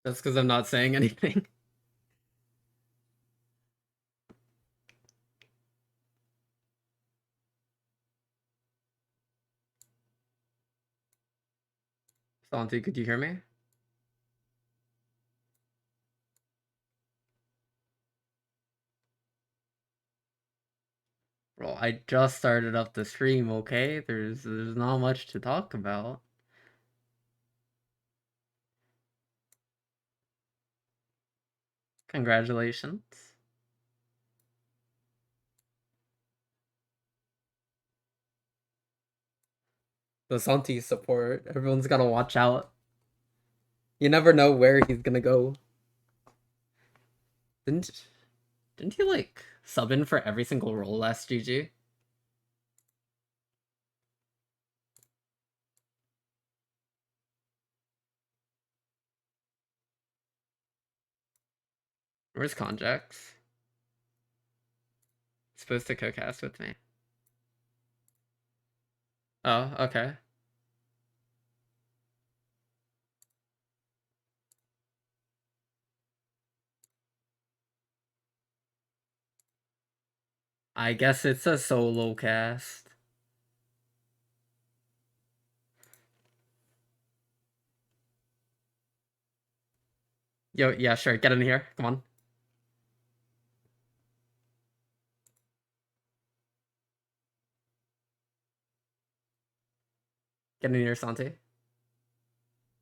That's because I'm not saying anything. Santi, could you hear me? Bro, I just started up the stream, okay? There's not much to talk about. Congratulations. The Santi support. Everyone's gotta watch out. You never know where he's gonna go. Didn't didn't he like sub in for every single role last GG? Where's Conjax? Supposed to co-cast with me. Oh, okay. I guess it's a solo cast. Yo, yeah, sure. Get in here. Come on. Get in here, Santi.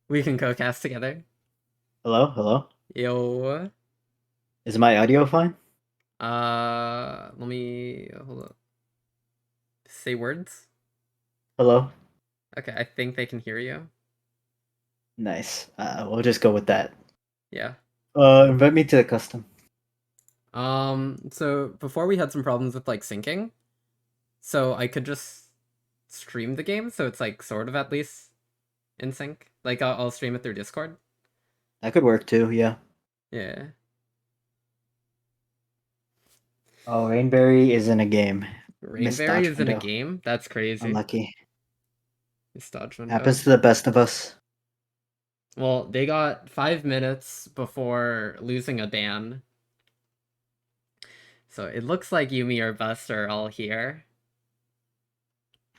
We can co-cast together. Hello, hello. Yo. Is my audio fine? Let me hold up. Say words. Hello. Okay, I think they can hear you. Nice. We'll just go with that. Yeah. Invite me to the custom. So before we had some problems with like syncing, so I could just stream the game, so it's like sort of at least in sync. Like I'll stream it through Discord. That could work too. Yeah. Yeah. Oh, Rainberry is in a game. Missed Rainberry dodge is in a window. game. That's crazy. Unlucky. It's dodge window. Happens to the best of us. Well, they got 5 minutes before losing a ban. So it looks like Yuumi or Bust are all here.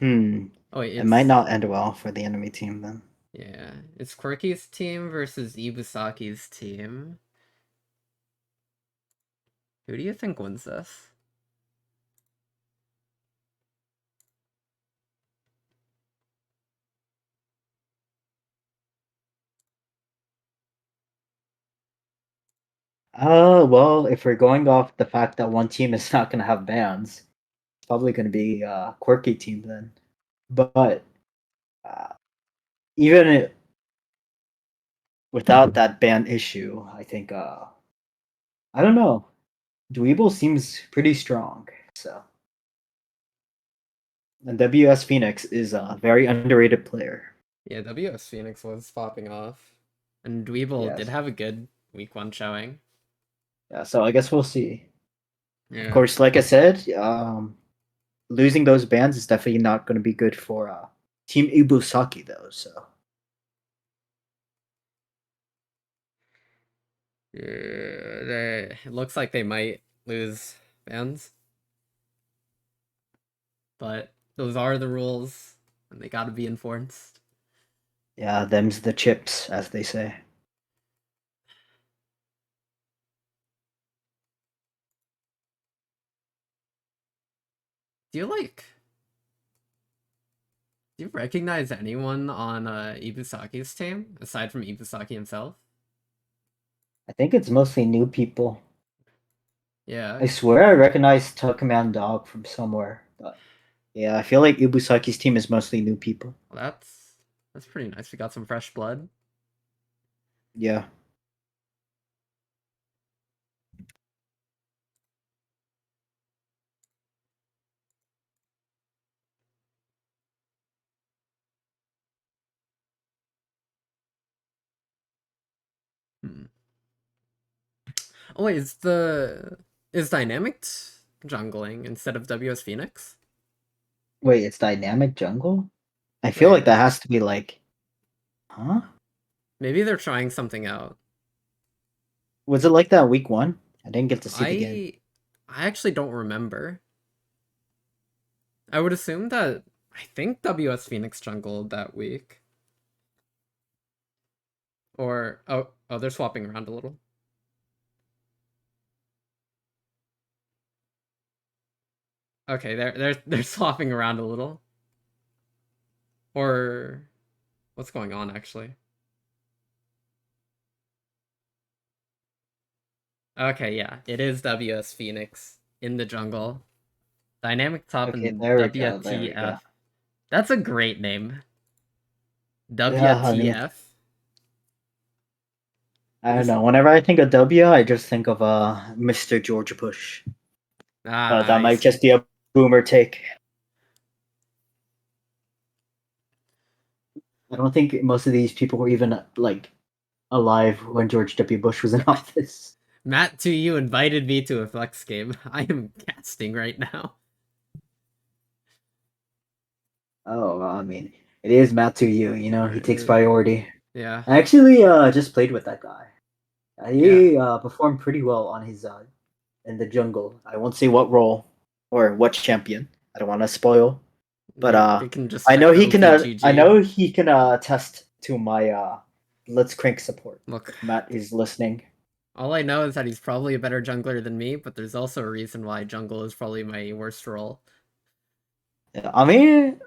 Oh wait, It might it's not end well for the enemy team then. yeah, it's Quirky's team versus Ibusaki's team. Who do you think wins this? Well, if we're going off the fact that one team is not going to have bans, it's probably going to be a quirky team then. But uh, even without that ban issue, I think I don't know. Dweeble seems pretty strong, so. And WS Phoenix is a very underrated player. Yeah, WS Phoenix was popping off. And Dweeble did Yes. have a good week 1 showing. Yeah, so I guess we'll see. Yeah. Of course, like I said, losing those bans is definitely not going to be good for Team Ibusaki, though. So Yeah, it looks like they might lose bans. But those are the rules, and they gotta be enforced. yeah, them's the chips, as they say. Do you recognize anyone on Ibusaki's team aside from Ibusaki himself? I think it's mostly new people. Yeah. I swear I recognize Tuckman Dog from somewhere, but yeah, I feel like Ibusaki's team is mostly new people. Well, that's pretty nice. We got some fresh blood. Yeah. Hmm. Oh wait, is Dynamic jungling instead of WS Phoenix? Wait, it's Dynamic Jungle? I feel like Wait, that has to be like, huh? maybe they're trying something out. Was it like that week 1? I didn't get to see the game. I actually don't remember. I would assume that I think WS Phoenix jungled that week. Or oh, they're swapping around a little. Okay, they're swapping around a little. Or what's going on actually? Okay, yeah, it is WS Phoenix in the jungle. Dynamic top Okay, and there we go. There we go. WTF. That's a great name. Yeah, I mean, WTF. I don't know. Whenever I think of W, I just think of Mr. George Bush. Ah, That I might see. just be a boomer take. I don't think most of these people were even like alive when George W. Bush was in office. Matt, to you invited me to a flex game. I am casting right now. Oh, well, I mean, it is Matt to you. You know, he takes Uh, priority. yeah, I actually just played with that guy. yeah. He performed pretty well on his in the jungle. I won't say what role or what champion. I don't want to spoil, but We can just check the I OPGG. know he can test to my Let's Crank support. Look, If Matt is listening. all I know is that he's probably a better jungler than me, but there's also a reason why jungle is probably my worst role. Yeah, I mean,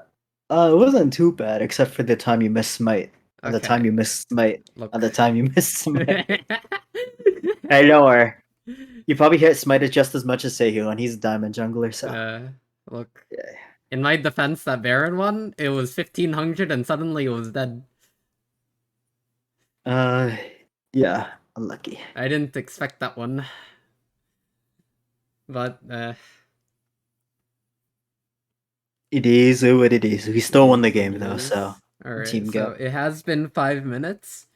it wasn't too bad except for the time you missed Smite, and the time Okay, you missed Smite, and look. the time you missed Smite. I know her. You probably hit Smite just as much as Seiyu, and he's a diamond jungler, so uh, look. yeah. In my defense, that Baron one, it was 1500 and suddenly it was dead. Uh, yeah, unlucky. I didn't expect that one. But, It is what it is. We it still won the is what game it though, so is. Alright, team so go. it has been 5 minutes.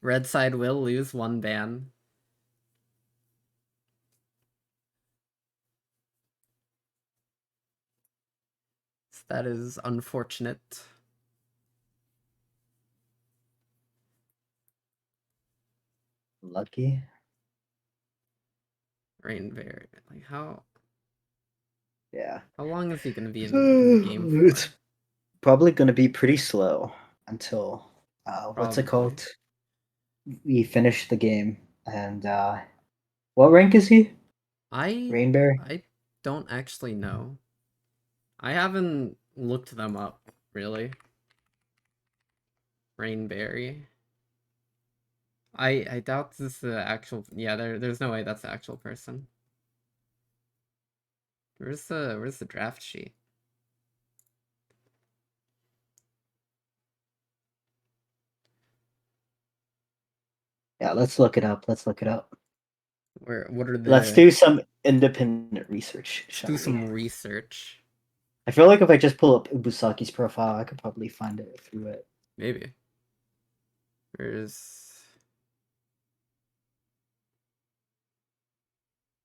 Red side will lose one ban. That is unfortunate. Lucky. Rainbear. Like Yeah. how long is he gonna be in the game It's for? probably gonna be pretty slow until what's it Probably. called? We finish the game. And what rank is he? I Rainbear? I don't actually know. I haven't looked them up, really. Rainberry. I doubt this is the actual, yeah, there's no way that's the actual person. Where's the draft sheet? Yeah, let's look it up. Let's look it up. What are Let's the do some independent research, let's do shall we? some research. I feel like if I just pull up Ubusaki's profile, I could probably find it through it. Maybe. Where's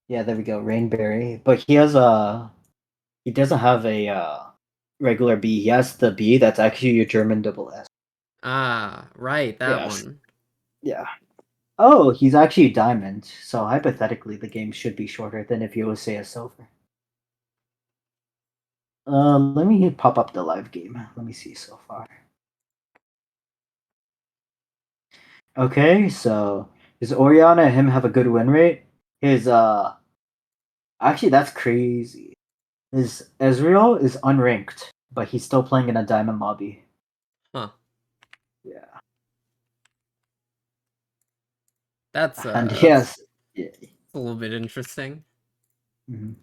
Yeah, there we go. Rainberry. But he doesn't have a regular B. He has the B that's actually a German double S. right, that Yes. one. Yeah. Oh, he's actually diamond. So hypothetically, the game should be shorter than if you would say a silver. Let me pop up the live game. Let me see so far. Okay, so does Oriana and him have a good win rate? His actually that's crazy. His Ezreal is unranked, but he's still playing in a diamond lobby. Huh. Yeah. And That's yes. Yeah. a little bit interesting. Mhm.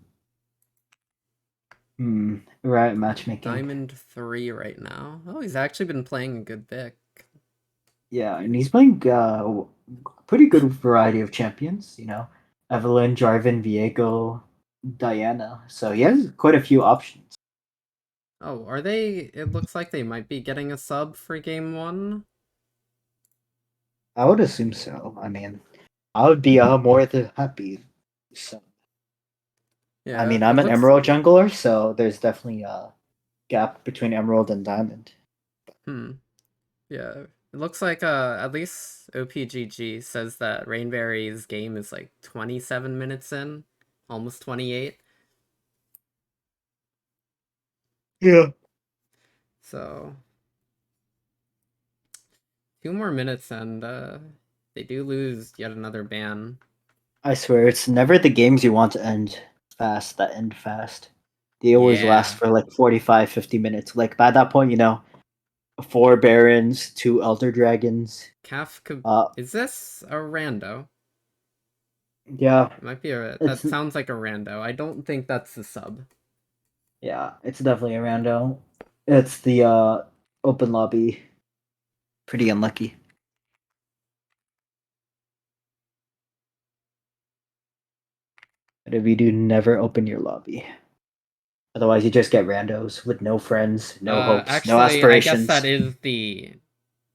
Right, matchmaking. Diamond 3 right now. Oh, he's actually been playing a good bit. Yeah, and he's playing pretty good variety of champions, you know. Evelyn, Jarvan, Viego, Diana. So he has quite a few options. Oh, are they? It looks like they might be getting a sub for game 1. I would assume so. I mean, I would be more than happy. So, I Yeah, mean, it I'm an looks Emerald jungler, so there's definitely a gap between Emerald and Diamond. hmm. Yeah, it It looks like at least OPGG says that Rainberry's game is like 27 minutes in, almost 28. Yeah. So 2 more minutes and they do lose yet another ban. I swear, it's never the games you want to end fast that end fast. They always last Yeah. for like 45, 50 minutes. Like by that point, 4 Barons, 2 Elder Dragons. Kafka, Uh, is this a rando? yeah, It might be a, it's that sounds like a rando. I don't think that's the sub. yeah, it's definitely a rando. It's the open lobby. Pretty unlucky. But if you do, never open your lobby. Otherwise, you just get randos with no friends, no hopes, no Actually, I guess that aspirations. is the,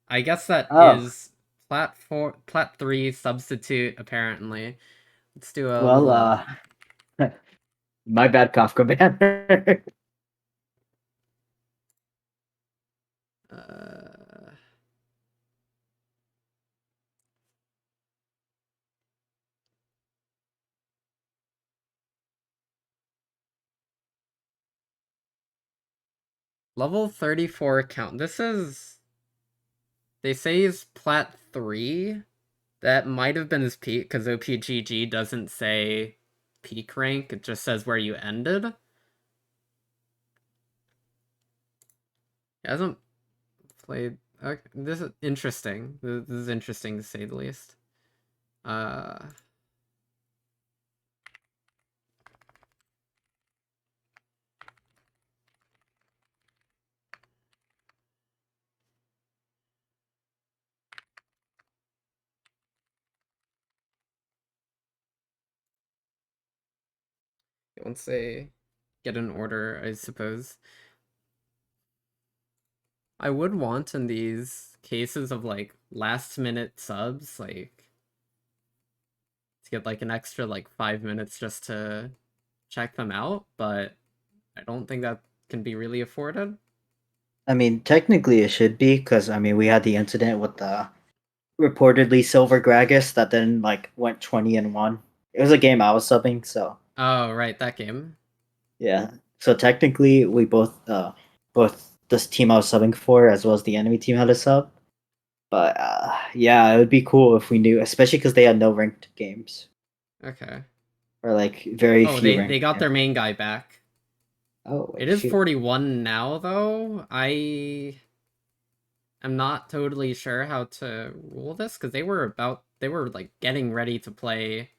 I guess that Oh, is plat 3 substitute apparently. Let's do a well, little my bad, Kafka banner. uh level 34 count. This is, they say he's plat 3. That might have been his peak because OPGG doesn't say peak rank, it just says where you ended. He hasn't played. Okay, this is interesting. This is interesting to say the least. Uh, once they get an order, I suppose. I would want in these cases of like last minute subs, like to get like an extra like 5 minutes just to check them out, but I don't think that can be really afforded. I mean, technically it should be because we had the incident with the reportedly Silver Gragas that then like went 20-1. It was a game I was subbing, so Oh, right, that game. yeah. So technically, we both this team I was subbing for as well as the enemy team had a sub. But yeah, it would be cool if we knew, especially because they had no ranked games Okay. or like very Oh, few they ranked got games. their main guy back. Oh It wait, is shoot. 41 now, though. I am not totally sure how to rule this because they were like getting ready to play.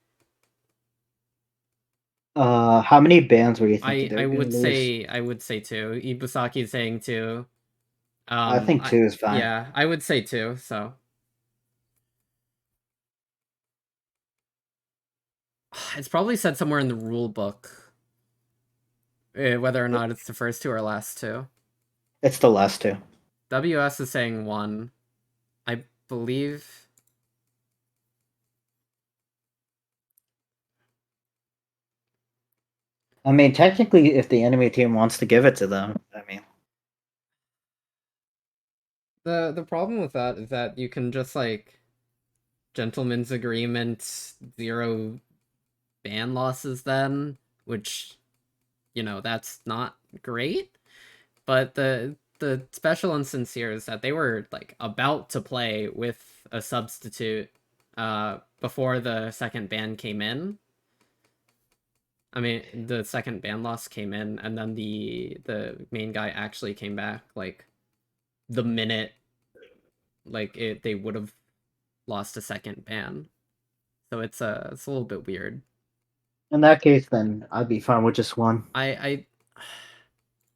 How many bans were you thinking they were gonna lose? I would say two. Ibusaki is saying two. I think I 2 is fine. yeah, I would say two. So it's probably said somewhere in the rule book whether or not it's the first two or last two. It's the last two. WS is saying one. I believe. Technically, if the enemy team wants to give it to them, The problem with that is that you can just like gentleman's agreement, 0 ban losses then, which that's not great. But the special instance here is that they were like about to play with a substitute before the second ban came in. I mean, the second ban loss came in, and then the main guy actually came back like the minute like they would have lost a second ban. So it's a little bit weird. in that case, then I'd be fine with just one. I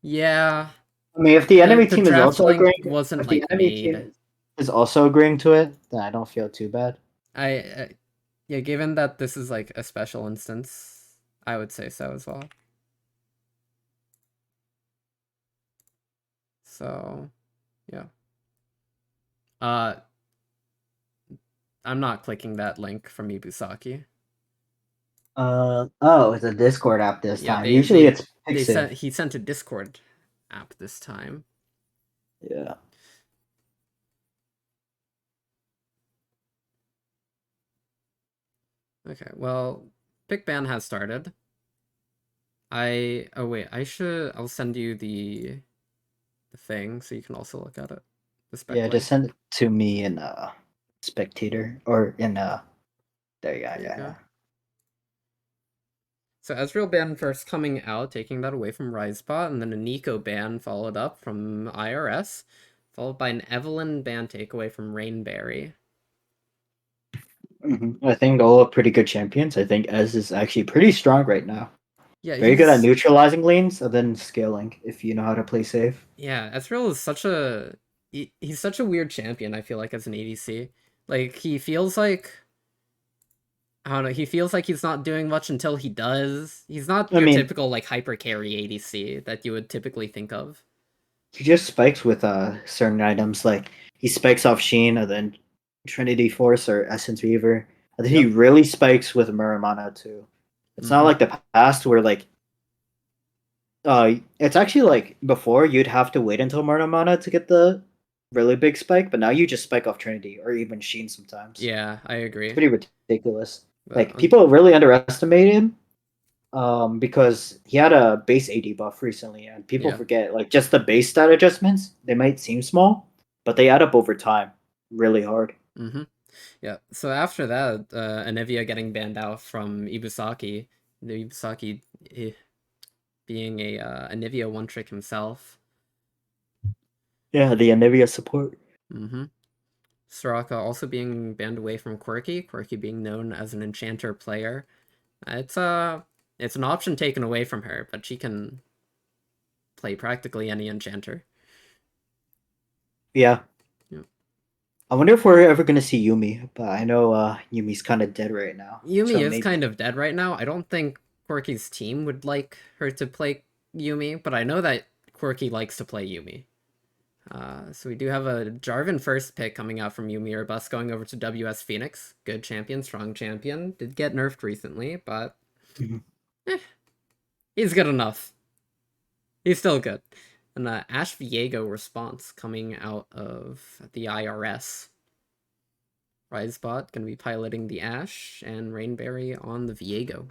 yeah, If the enemy the team is draft also link agreeing, wasn't if the like enemy made. team is also agreeing to it, then I don't feel too bad. I yeah, given that this is like a special instance, I would say so as well. So, yeah. Uh I'm not clicking that link from Ibusaki. Oh, it's a Discord app this Yeah, time. Usually it's they Pixiv. sent he sent a Discord app this time. Yeah. Okay, well, pick ban has started. Oh wait, I'll send you the thing so you can also look at it. The spec Yeah, just link. send it to me in spectator or in there you go. There you Yeah, go. yeah. So Ezreal ban first coming out, taking that away from Rizebot, and then a Nico ban followed up from IRS, followed by an Evelyn ban takeaway from Rainberry. I think all are pretty good champions. I think Ez is actually pretty strong right now. Yeah, Very good at he's neutralizing lanes and then scaling if you know how to play safe. yeah, Ezreal is he's such a weird champion, I feel like, as an ADC. Like he feels like I don't know, he feels like he's not doing much until he does. He's not I your mean, typical like hyper carry ADC that you would typically think of. he just spikes with certain items like he spikes off Sheen and then Trinity Force or Essence Weaver. And then he Yep. really spikes with Muramana too. It's not Mm-hmm. like the past where like it's actually like before you'd have to wait until Muramana to get the really big spike, but now you just spike off Trinity or even Sheen sometimes. Yeah, I It's agree. pretty ridiculous. But Like people really underestimate him because he had a base AD buff recently, and people yeah. forget like just the base stat adjustments. They might seem small, but they add up over time, really hard. Mm-hmm. Yeah. So after that, Anivia getting banned out from Ibusaki, the Ibusaki being a Anivia one trick himself. Yeah, the Anivia support. Mm-hmm. Soraka also being banned away from Quirky, Quirky being known as an enchanter player. It's it's an option taken away from her, but she can play practically any enchanter. Yeah, Yeah. I wonder if we're ever gonna see Yuumi, but I know Yumi's kind of dead right now, Yuumi so is maybe. kind of dead right now. I don't think Quirky's team would like her to play Yuumi, but I know that Quirky likes to play Yuumi. So we do have a Jarvan first pick coming out from Yuumi or Bus going over to WS Phoenix. Good champion, strong champion. Did get nerfed recently, but Mhm. eh, he's good enough. He's still good. And Ash Viego response coming out of the IRS. Rizebot going to be piloting the Ash and Rainberry on the Viego.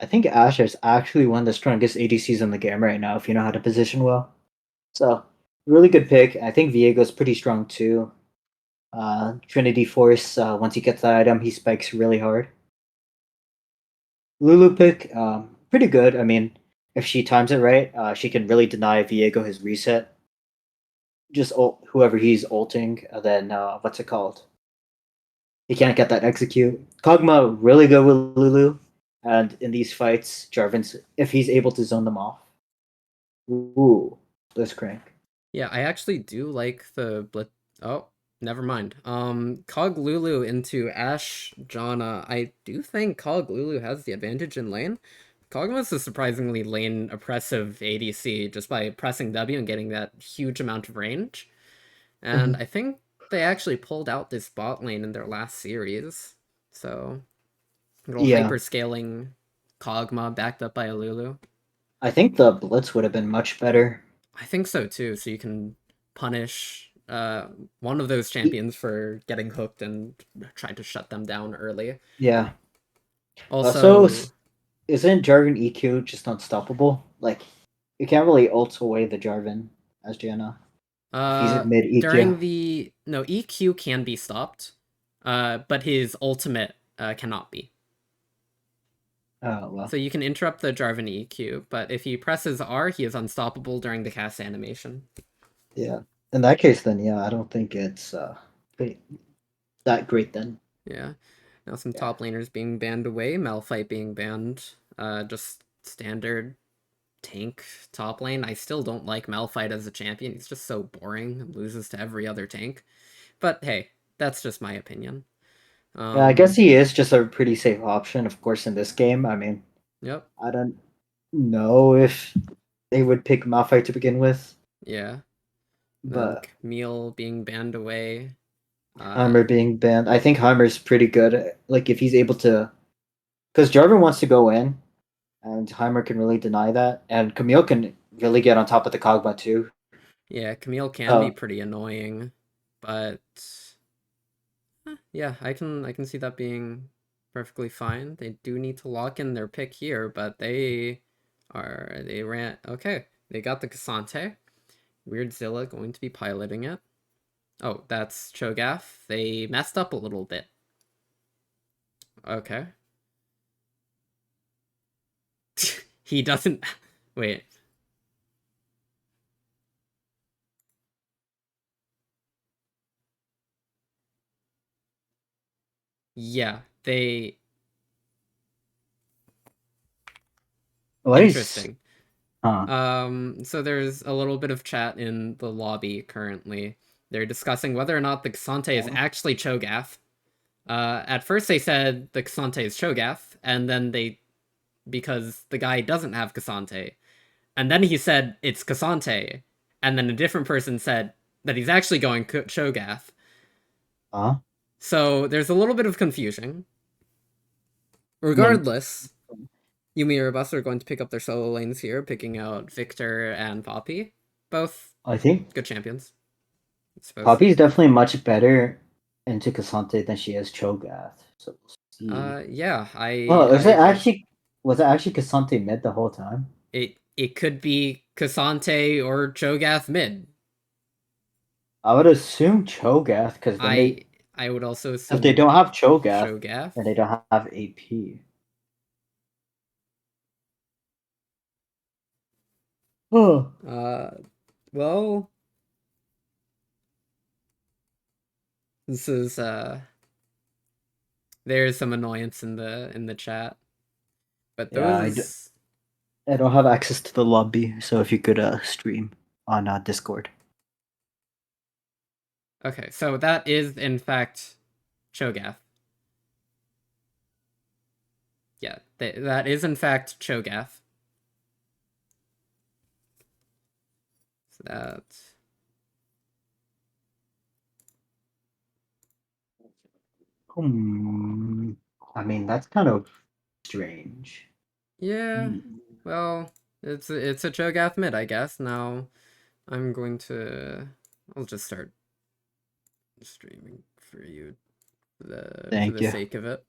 I think Ashe is actually one of the strongest ADCs in the game right now if you know how to position well. So really good pick. I think Viego's pretty strong too. Trinity Force, once he gets that item, he spikes really hard. Lulu pick, pretty good. I mean, if she times it right, she can really deny Viego his reset. Just ult whoever he's ulting, and then what's it called? He can't get that execute. Kog'Maw really good with Lulu, and in these fights, Jarvan's if he's able to zone them off. Ooh, let's crank. Yeah, I actually do like the Blitz. Oh, never mind. Cog Lulu into Ash Janna. I do think Cog Lulu has the advantage in lane. Kog'Maw's a surprisingly lane oppressive ADC just by pressing W and getting that huge amount of range. And Mhm. I think they actually pulled out this bot lane in their last series. So, a little Yeah, hyper scaling Kog'Maw backed up by a Lulu. I think the Blitz would have been much better. I think so too. So you can punish one of those E- champions for getting hooked and try to shut them down early. Yeah. Also, Also, isn't Jarvan EQ just unstoppable? Like, you can't really ult away the Jarvan as Janna if he's at mid EQ. during the no EQ can be stopped, but his ultimate cannot be. Oh well, So you can interrupt the Jarvan EQ, but if he presses R, he is unstoppable during the cast animation. yeah. In that case, then yeah, I don't think it's pretty, that great then. Yeah. Now some Yeah. top laners being banned away, Malphite being banned. Just standard tank top lane. I still don't like Malphite as a champion. He's just so boring and loses to every other tank. But hey, that's just my opinion. Yeah, I guess Um, he is just a pretty safe option, of course, in this game. I mean, yep, I don't know if they would pick Malphite to begin with, yeah. Then but Camille being banned away. Uh, Heimer being banned, I think Heimer's pretty good. Like, if he's able to because Jarvan wants to go in, and Heimer can really deny that, and Camille can really get on top of the Kog'Maw too. Yeah, Camille can be So pretty annoying, but yeah, I can see that being perfectly fine. They do need to lock in their pick here, but they ran okay. They got the Cassante. Weirdzilla going to be piloting it. Oh, that's Cho'Gath. They messed up a little bit. Okay. He doesn't wait. Yeah, they what is interesting. huh? So there's a little bit of chat in the lobby currently. They're discussing whether or not the Xante is actually Cho'Gath. At first they said the Xante is Cho'Gath, and then because the guy doesn't have Cassante. And then he said it's Cassante, and then a different person said that he's actually going Cho'Gath. Huh? So there's a little bit of confusion. I mean, Regardless, Yuumi or Bus are going to pick up their solo lanes here, picking out Victor and Poppy. Both I think good champions, I suppose. Poppy's definitely much better into Cassante than she is Cho'Gath. So we'll see. Yeah, Oh, I agree. was it actually Cassante mid the whole time? It could be Cassante or Cho'Gath mid. I would assume Cho'Gath because then I I would also if they assume don't have Cho'Gath, Cho'Gath. then they don't have AP. Oh. Uh, well, this is there's some annoyance in the chat, but Yeah, those I don't have access to the lobby, so if you could stream on Discord. okay. So that is in fact Cho'Gath. Yeah, that is in fact Cho'Gath. So that Hmm. I mean, that's kind of strange. yeah. Hmm. Well, it's a Cho'Gath mid, I guess. Now I'm going to I'll just start streaming for you for Thank the you. sake of it.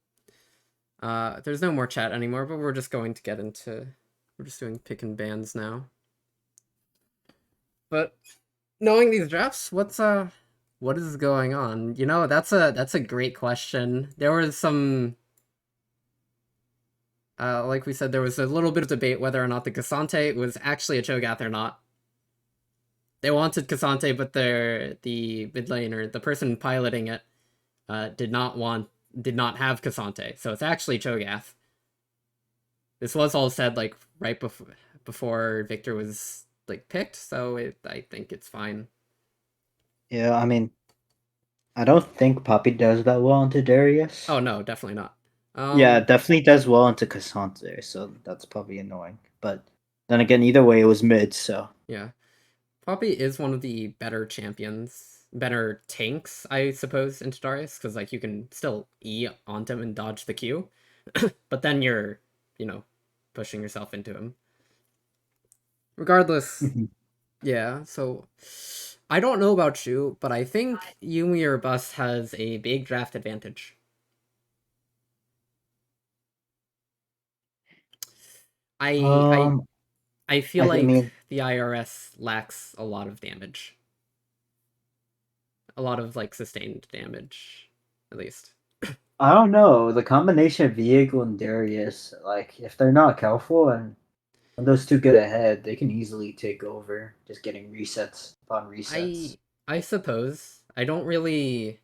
There's no more chat anymore, but we're just going to get into we're just doing pick and bans now. But knowing these drafts, what is going on? You know, that's a great question. There was some like we said, there was a little bit of debate whether or not the Cassante was actually a Cho'Gath or not. They wanted Cassante, but the mid laner, the person piloting it, did not have Cassante, so it's actually Cho'Gath. This was all said like right before Victor was like picked, so I think it's fine. Yeah, I mean, I don't think Poppy does that well into Darius. Oh no, definitely not. Yeah, Um, definitely does well into Cassante, so that's probably annoying. But then again, either way, it was mid, so. yeah, Poppy is one of the better champions, better tanks, I suppose, into Darius, because like you can still E onto him and dodge the Q, but then you're, you know, pushing yourself into him. Regardless, Mhm. yeah. So I don't know about you, but I think Yuumi or Bus has a big draft advantage. I I Um, I feel I like mean, the IRS lacks a lot of damage, a lot of like sustained damage, at least. I don't know. The combination of Viego and Darius, like, if they're not careful and when those two get ahead, they can easily take over, just getting resets upon resets. I I suppose I don't really.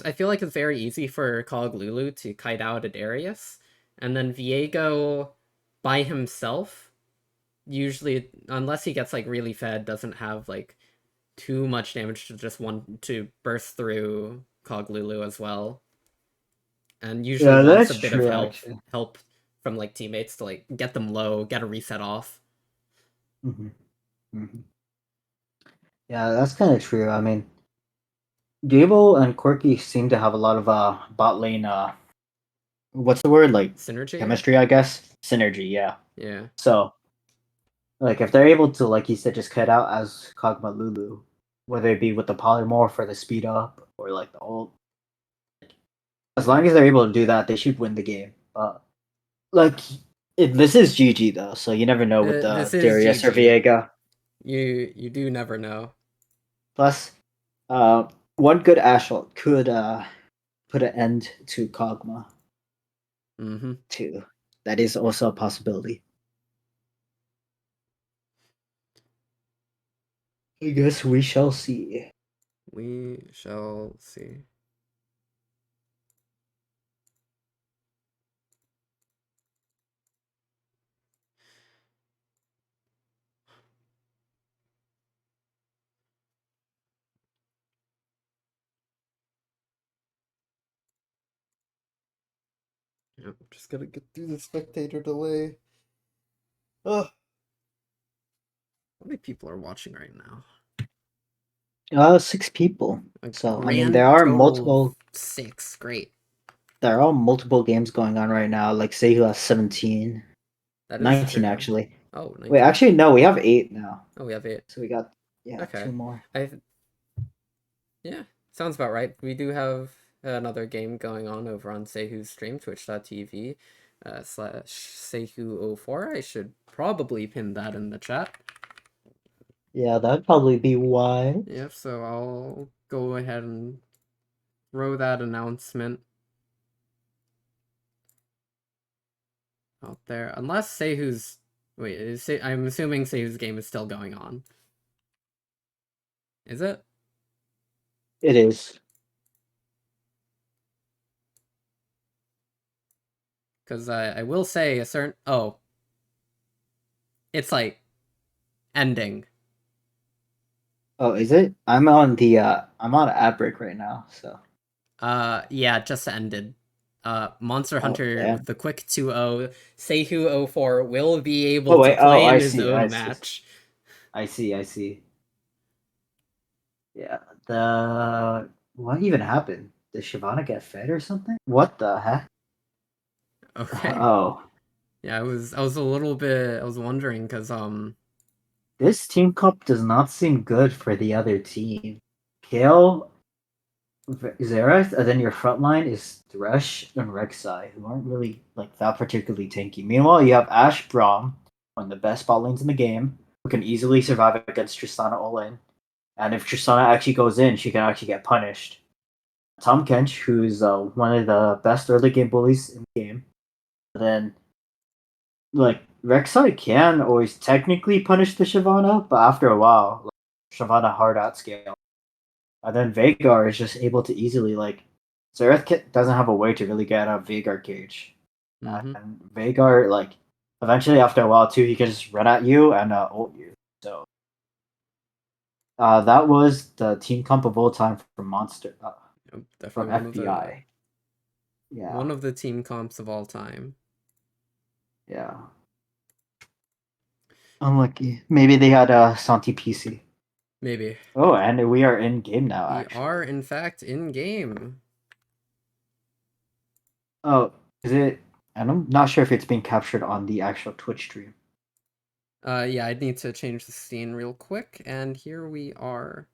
I feel like it's very easy for Cog Lulu to kite out a Darius, and then Viego by himself usually, unless he gets like really fed, doesn't have like too much damage to just one to burst through Cog Lulu as well, and usually Yeah, wants a that's bit of true, help actually. from like teammates to like get them low, get a reset off. Hmm. Hmm. Yeah, that's kind of true. I mean, Gable and Corky seem to have a lot of bot lane what's the word, like Synergy? chemistry, I guess, synergy. Yeah. Yeah. So like if they're able to, like you said, just cut out as Kog'Maw Lulu, whether it be with the polymorph or the speed up or like the old, as long as they're able to do that, they should win the game. Like this is GG though, so you never know with This the is Darius or GG. Viega. You do never know. Plus, one good Ashalt could put an end to Kog'Maw Mm-hmm. too. That is also a possibility. I guess we shall see. We shall see. Yep, just gotta get through the spectator delay. Ugh. How many people are watching right now? 6 people. A So I mean, grand total of 6. Great. there are multiple games going on right now. Like say who has 17, That is 19 true. actually. Oh, Wait, 19. actually no, we have 8 now. Oh, we have 8. So we got Okay. 2 more. Yeah, sounds about right. We do have another game going on over on Seihu's stream, twitch.tv slash Seihu04. I should probably pin that in the chat. Yeah, that'd probably be why. Yep, so I'll go ahead and throw that announcement out there. Unless Seihu's... Wait, I'm assuming Seihu's game is still going on. Is it? It is. Because I will say a certain... Oh. It's like ending. Oh, is it? I'm on the I'm on ad break right now, so. Yeah, it just ended. Monster Oh, Hunter damn. with the quick 2-0. Seihu04 will be able Oh to wait, oh, play in I his see. I own see. match. I see. Yeah. The what even happened? Did Shyvana get fed or something? What the heck? Okay. Oh, Yeah, I was a little bit I was wondering because this team cup does not seem good for the other team. Kale, Xerath, and then your front line is Thresh and Rek'Sai, who aren't really like that particularly tanky. Meanwhile, you have Ash Braum, one of the best bot lanes in the game, who can easily survive against Tristana all in. And if Tristana actually goes in, she can actually get punished. Tom Kench, who's one of the best early game bullies in the game. Then, like, Rek'Sai can always technically punish the Shyvana, but after a while, like, Shyvana hard out scale. And then Vhagar is just able to easily, like, Xerath doesn't have a way to really get out of Vhagar cage. mm-hmm. And Vhagar, like, eventually after a while too, he can just run at you and ult you. So, that was the team comp of all time from Monster, Yep, from definitely FBI. Yeah. one of the team comps of all time. Yeah. Unlucky. Maybe they had a Santi PC. Maybe. Oh, and we are in game now, We actually. are in fact in game. Oh, is it? And I'm not sure if it's being captured on the actual Twitch stream. Yeah, I'd need to change the scene real quick, and here we are.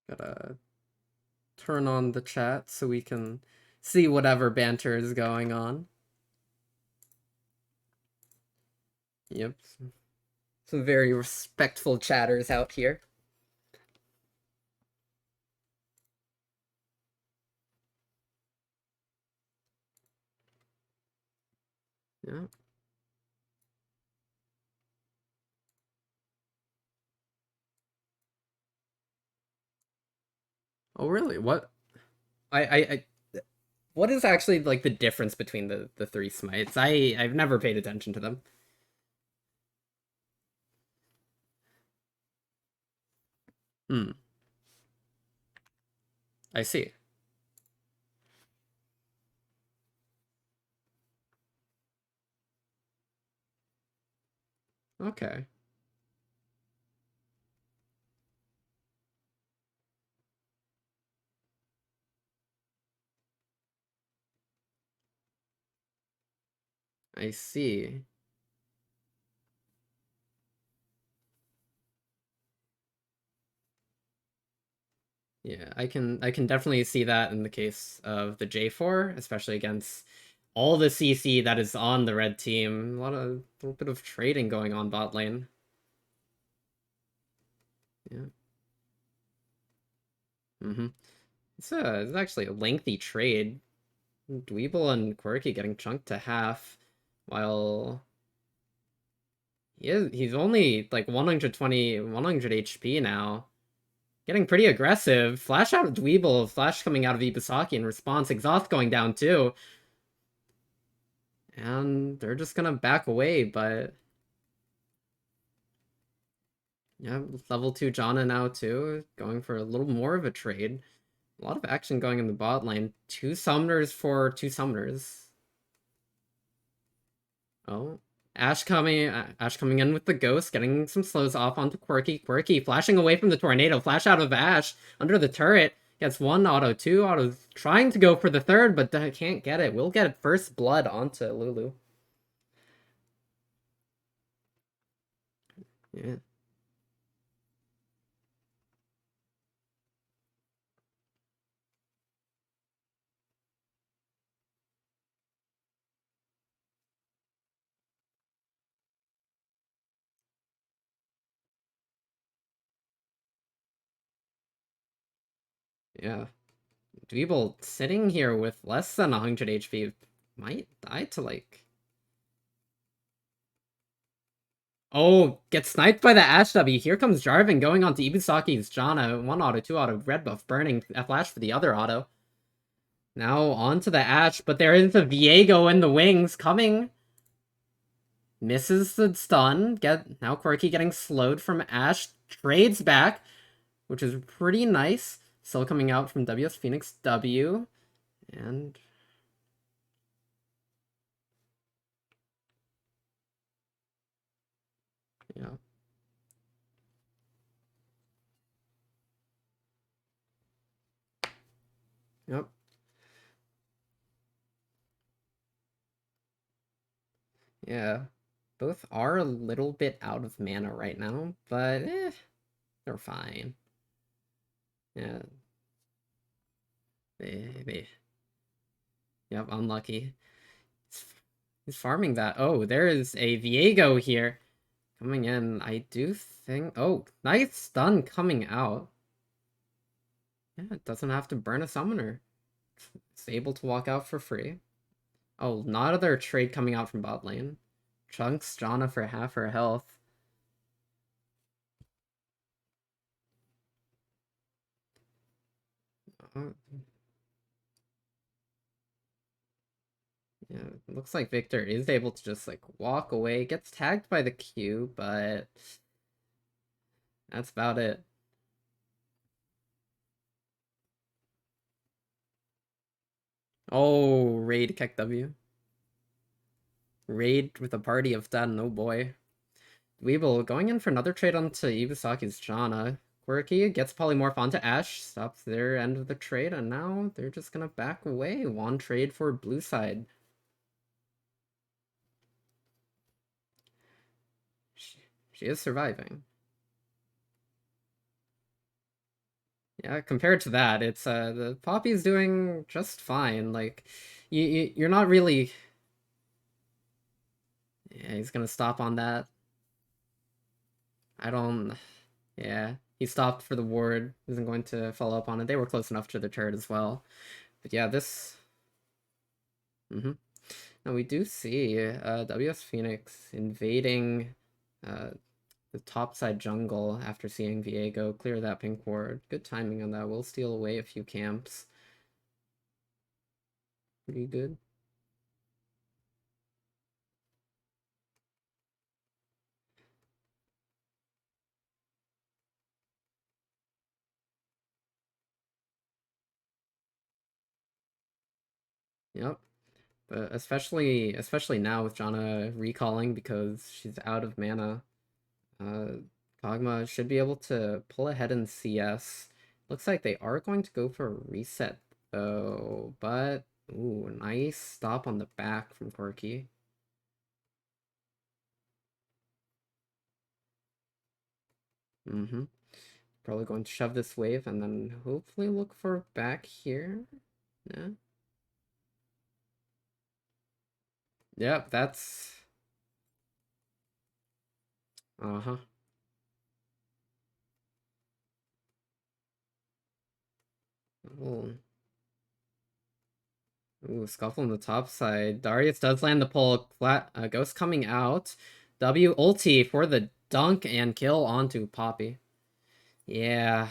Gotta turn on the chat so we can see whatever banter is going on. Yep. Some very respectful chatters out here. Yeah. Oh, really? What? I what is actually like the difference between the three smites? I've never paid attention to them. Hmm. I see. Okay. I see. Yeah, I can definitely see that in the case of the J4, especially against all the CC that is on the red team. A little bit of trading going on bot lane. Yeah. Mm-hmm. It's actually a lengthy trade. Dweeble and Quirky getting chunked to half, while he's only like 120, 100 HP now. Getting pretty aggressive. Flash out of Dweeble, Flash coming out of Ibasaki in response. Exhaust going down too. And they're just gonna back away, but yeah, level 2 Janna now too, going for a little more of a trade. A lot of action going in the bot lane. 2 summoners for 2 summoners. Oh, Ash coming in with the ghost, getting some slows off onto Quirky. Quirky flashing away from the tornado. Flash out of Ash under the turret. Gets 1 auto, 2 autos, trying to go for the third, but can't get it. Will get first blood onto Lulu. Yeah. Yeah. Dweeble sitting here with less than 100 HP might die to like... Oh, gets sniped by the Ash W. Here comes Jarvan going on to Ibusaki's Janna. 1 auto, 2 auto, red buff burning. A flash for the other auto. Now onto the Ash, but there is a Viego in the wings coming. Misses the stun. Now Quirky getting slowed from Ash. Trades back, which is pretty nice. Still coming out from WS Phoenix W. And yeah. Yep. Yeah. Both are a little bit out of mana right now, but they're fine. Yeah. They Yep, unlucky. He's farming that. Oh, there is a Viego here coming in. I do think... Oh, nice stun coming out. Yeah, it doesn't have to burn a summoner. It's able to walk out for free. Oh, not another trade coming out from bot lane. Chunks Janna for half her health. Oh, yeah, it looks like Victor is able to just like walk away. Gets tagged by the Q, but that's about it. Oh, raid Keck W. Raid with a party of 10, oh boy. Weeble going in for another trade onto Ibusaki's Janna. Quirky gets Polymorph onto Ash, stops their end of the trade, and now they're just gonna back away. One trade for blue side. She is surviving. Yeah, compared to that, it's the Poppy's doing just fine. Like, you're not really... Yeah, he's gonna stop on that. I don't... Yeah, he stopped for the ward. Isn't going to follow up on it. They were close enough to the turret as well. But yeah, this... Now we do see WS Phoenix invading the topside jungle after seeing Viego clear that pink ward. Good timing on that. We'll steal away a few camps. Pretty good. Yep. But especially now with Janna recalling because she's out of mana, Kog'Maw should be able to pull ahead in CS. Looks like they are going to go for a reset though, but ooh, nice stop on the back from Corki. Probably going to shove this wave and then hopefully look for back here. Yeah. Yep, that's... Uh-huh. Oh. Ooh, scuffle on the top side. Darius does land the pull. Ghost coming out. W ulti for the dunk and kill onto Poppy. Yeah.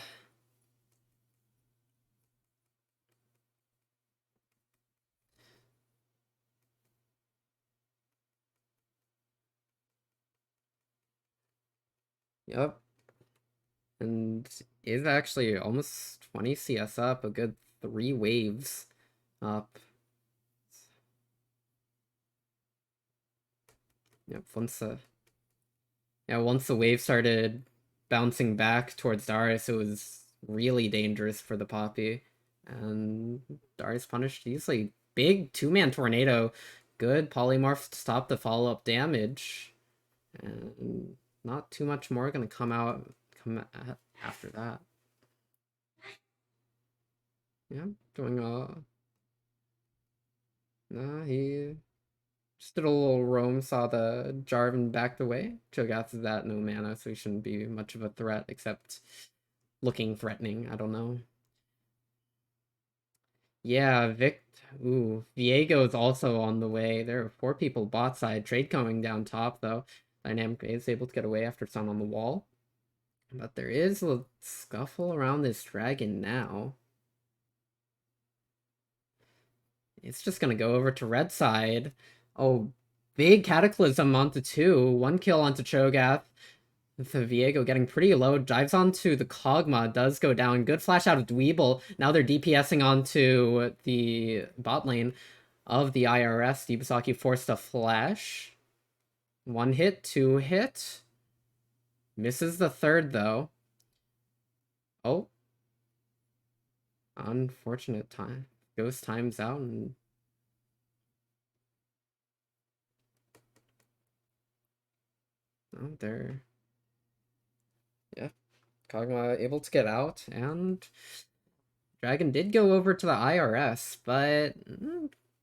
Yep. And is actually almost 20 CS up. A good 3 waves up. Yep, once the wave started bouncing back towards Darius, it was really dangerous for the Poppy. And Darius punished easily. Big 2-man tornado. Good polymorph to stop the follow-up damage. And not too much more gonna come after that. Yeah, doing nah, he just did a little roam, saw the Jarvan backed away. Cho'Gath is at no mana, so he shouldn't be much of a threat, except looking threatening. I don't know. Yeah, Ooh, Viego's also on the way. There are 4 people bot side. Trade coming down top, though. Dynamic is able to get away after Sun on the wall. But there is a scuffle around this dragon now. It's just gonna go over to red side. Oh, big Cataclysm onto 2. 1 kill onto Cho'Gath. The Viego getting pretty low. Dives onto the Kog'Maw. Does go down. Good flash out of Dweeble. Now they're DPSing onto the bot lane of the IRS. Dibasaki forced a flash. 1 hit, 2 hit. Misses the 3rd, though. Oh. Unfortunate time. Ghost times out and... Oh, they're... Yeah. Kog'Maw able to get out, and... Dragon did go over to the IRS, but...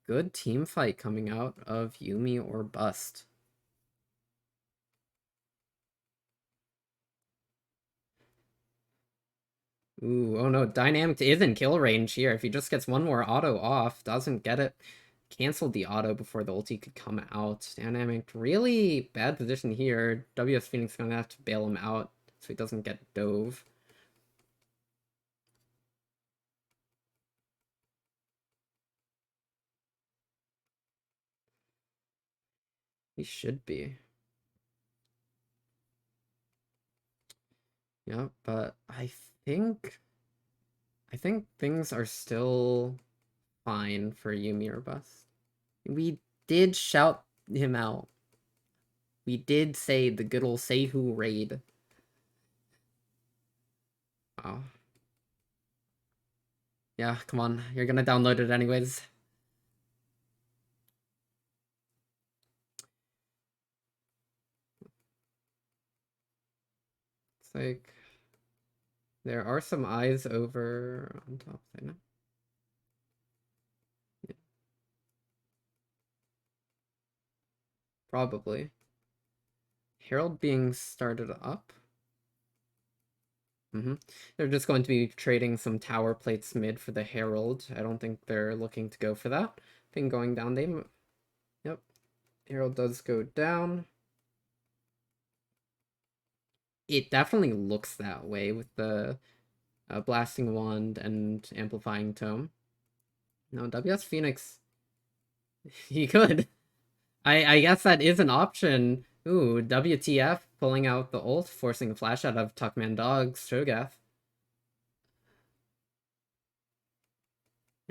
good team fight coming out of Yuumi or bust. Ooh, oh no, Dynamic is in kill range here. If he just gets one more auto off, doesn't get it, canceled the auto before the ulti could come out. Dynamic, really bad position here. WS Phoenix gonna have to bail him out so he doesn't get dove. He should be. Yeah, but I think things are still fine for Yuumi or bust. We did shout him out. We did say the good old say who raid. Oh. Yeah, come on. You're gonna download it anyways. It's like... there are some eyes over on top there now. Yeah. Probably. Herald being started up. They're just going to be trading some tower plates mid for the Herald. I don't think they're looking to go for that. Thing going down, yep. Herald does go down. It definitely looks that way with the Blasting Wand and Amplifying Tome. No, WS Phoenix... he could. I guess that is an option. Ooh, WTF pulling out the ult, forcing a flash out of Tuckman Dog's Cho'Gath.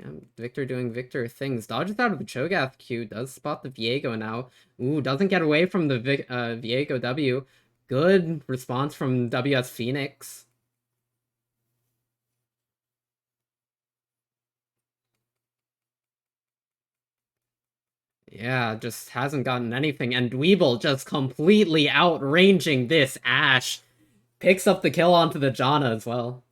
Yeah, Victor doing Victor things. Dodges out of the Cho'Gath Q, does spot the Viego now. Ooh, doesn't get away from the Viego W. Good response from WS Phoenix. Yeah, just hasn't gotten anything. And Dweeble just completely outranging this Ashe. Picks up the kill onto the Janna as well.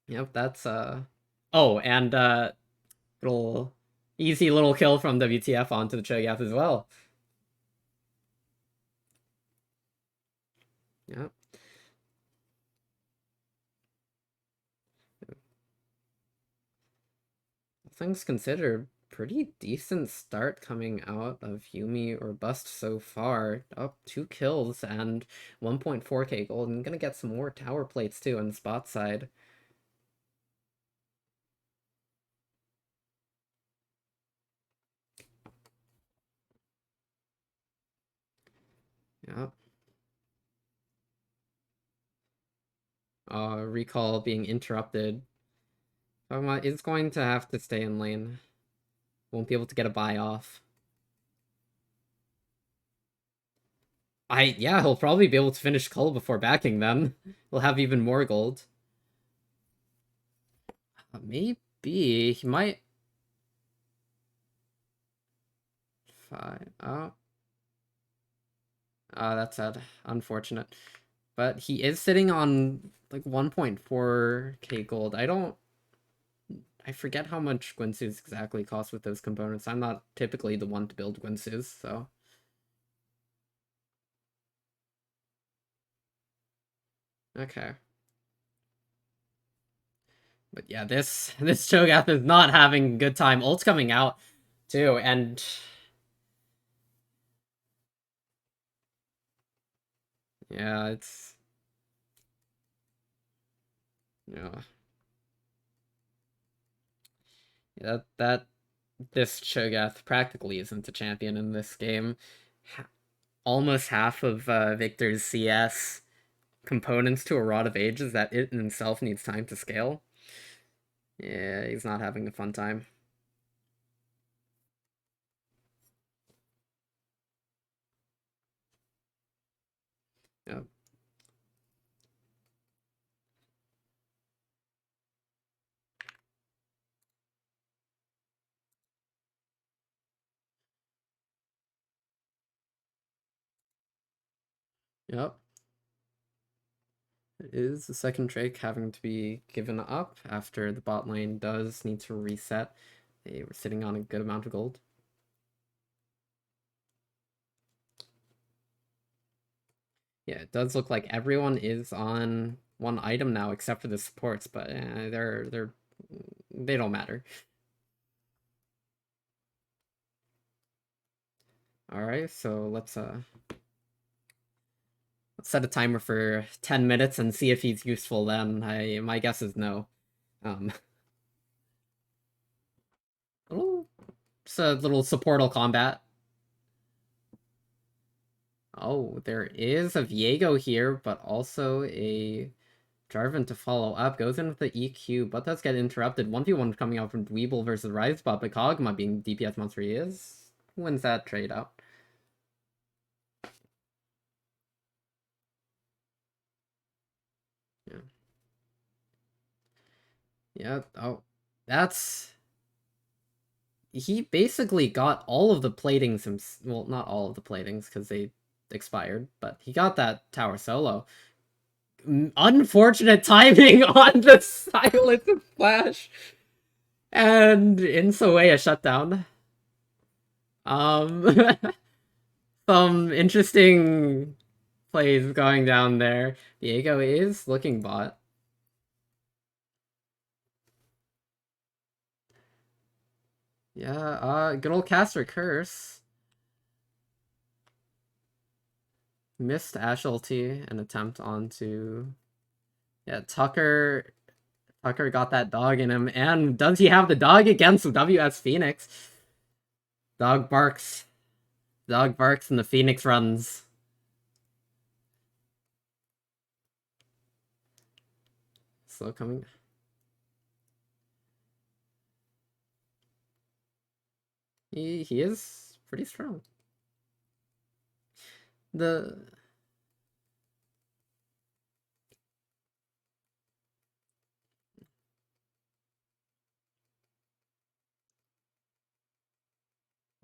Yep, that's oh, and little easy little kill from WTF onto the Cho'Gath as well. Yep. Things considered, pretty decent start coming out of Yuumi or Bust so far. Up 2 kills and 1.4k gold, and gonna get some more tower plates too on the spot side. Yep. Recall being interrupted. Is going to have to stay in lane. Won't be able to get a buy off. Yeah, he'll probably be able to finish Cull before backing them. He'll have even more gold. Maybe he might. Fine. Oh. That's sad. Unfortunate. But he is sitting on like 1.4k gold. I forget how much Guinsus exactly cost with those components. I'm not typically the one to build Guinsus, so. Okay. But yeah, this Cho'Gath is not having a good time. Ult's coming out too, and yeah, it's yeah. That this Cho'Gath practically isn't a champion in this game. Almost half of Victor's CS components to a Rod of Ages that it in itself needs time to scale. Yeah, he's not having a fun time. Yep. Yep. It is the second Drake having to be given up after the bot lane does need to reset. They were sitting on a good amount of gold. Yeah, it does look like everyone is on one item now except for the supports, but they don't matter. All right, so let's set a timer for 10 minutes and see if he's useful then. My guess is no. Little, just a little supportal combat. Oh, there is a Viego here, but also a Jarvan to follow up. Goes in with the EQ, but does get interrupted. 1v1 coming out from Dweeble versus Risebot, but Kog'Maw being DPS monster he is, wins that trade out. Yeah. Yeah, oh, that's... He basically got all of the platings, well, not all of the platings, because they expired, but he got that tower solo. Unfortunate timing on the silent flash. And in Soea shutdown. Some interesting plays going down there. Diego is looking bot. Yeah, good old caster curse. Missed Ashe ulti, an attempt onto... Yeah, Tucker got that dog in him, and does he have the dog against WS Phoenix? Dog barks. Dog barks and the Phoenix runs. Slow coming. He is pretty strong. The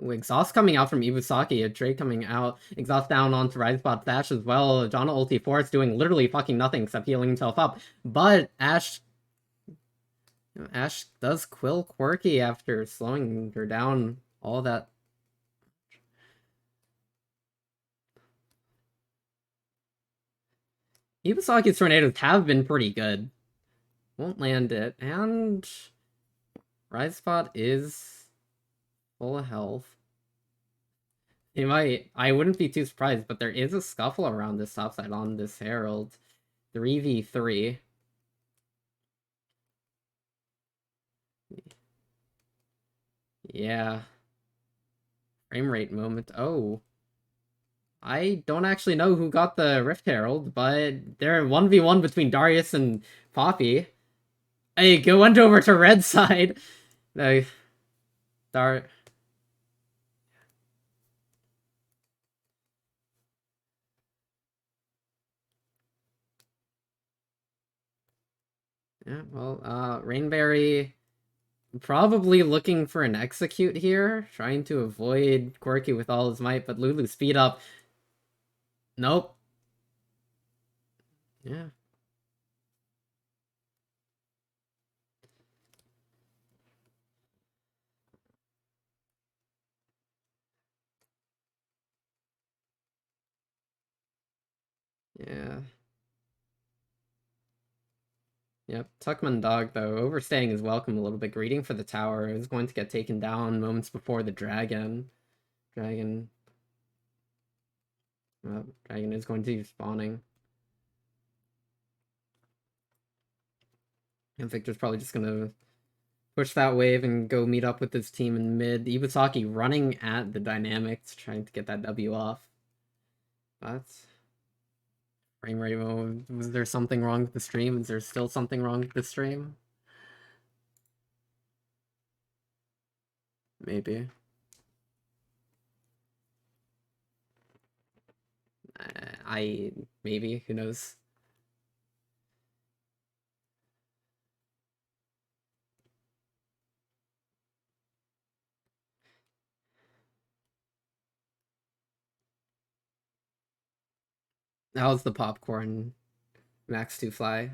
exhaust coming out from Ibusaki, a trade coming out, exhaust down onto Rise Bot Dash as well. John ulti Force doing literally fucking nothing except healing himself up. But Ash does quill Quirky after slowing her down all that. Ibusaki's tornadoes have been pretty good. Won't land it, and Rise Spot is full of health. He might. I wouldn't be too surprised, but there is a scuffle around this topside on this Herald. 3v3. Yeah. Frame rate moment. Oh. I don't actually know who got the Rift Herald, but they're 1v1 between Darius and Poppy. Hey, go went over to red side. No. Dar... Yeah, well, Rainberry probably looking for an execute here, trying to avoid Quirky with all his might, but Lulu speed up. Nope. Yeah. Yeah. Yep. Tuckman Dog, though, overstaying his welcome a little bit, greeting for the tower. Is going to get taken down moments before the dragon. Dragon. Well, dragon is going to be spawning. And Victor's probably just gonna push that wave and go meet up with his team in mid. Ibusaki running at the dynamics, trying to get that W off. But frame rate mode. Was there something wrong with the stream? Is there still something wrong with the stream? Maybe. Maybe, who knows? How's the popcorn Max 2 fly?